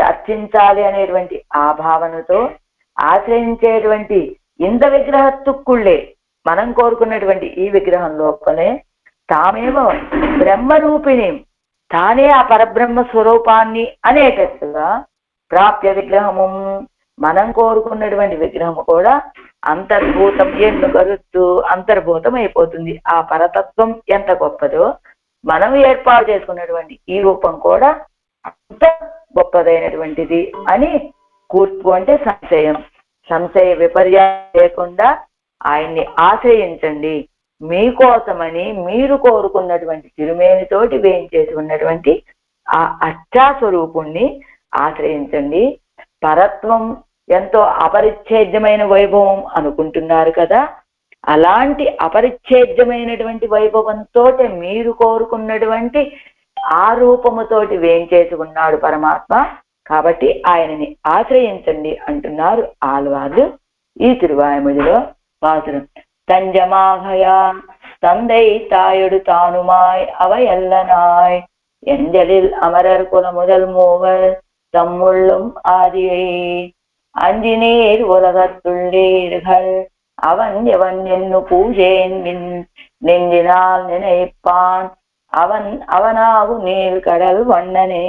అర్చించాలి అనేటువంటి ఆ భావనతో ఆశ్రయించేటువంటి ఇంత విగ్రహత్తుక్కుళ్ళే, మనం కోరుకున్నటువంటి ఈ విగ్రహం లోపలే తామేవ బ్రహ్మరూపిణి, తానే ఆ పరబ్రహ్మ స్వరూపాన్ని అనేటట్టుగా ప్రాప్య విగ్రహము, మనం కోరుకున్నటువంటి విగ్రహము కూడా అంతర్భూతం ఎన్ను కరుత్తు, అంతర్భూతం అయిపోతుంది. ఆ పరతత్వం ఎంత గొప్పదో మనం ఏర్పాటు చేసుకున్నటువంటి ఈ రూపం కూడా అంత గొప్పదైనటువంటిది అని కూర్పు అంటే సంశయ విపర్యాసం లేకుండా ఆయన్ని ఆశ్రయించండి. మీకోసమని మీరు కోరుకున్నటువంటి తిరుమేనితోటి వేయించేసి ఉన్నటువంటి ఆ అష్టాస్వరూపుణ్ణి ఆశ్రయించండి. పరత్వం ఎంతో అపరిచ్ఛేద్యమైన వైభవం అనుకుంటున్నారు కదా, అలాంటి అపరిచ్ఛేద్యమైనటువంటి వైభవంతో మీరు కోరుకున్నటువంటి ఆ రూపముతోటి వేయించేసి ఉన్నాడు పరమాత్మ. కాబట్టి ఆయనని ఆశ్రయించండి అంటున్నారు ఆళ్వార్లు ఈ తిరువాయుమొழிలో పాసురం. தஞ்சமாகையா தந்தை தாயொடு தானுமாய் அவையல்லனாய் எஞ்சலில் அமரர் குல முதல் மூவர் தம்முள்ளும் ஆதியை அஞ்சினீர் உலகத்துள்ளீர்கள் அவன் எவன் என்னு பூஜேன் நெஞ்சினால் நினைப்பான் அவன் அவனாகு நீள் கடல் வண்ணனே.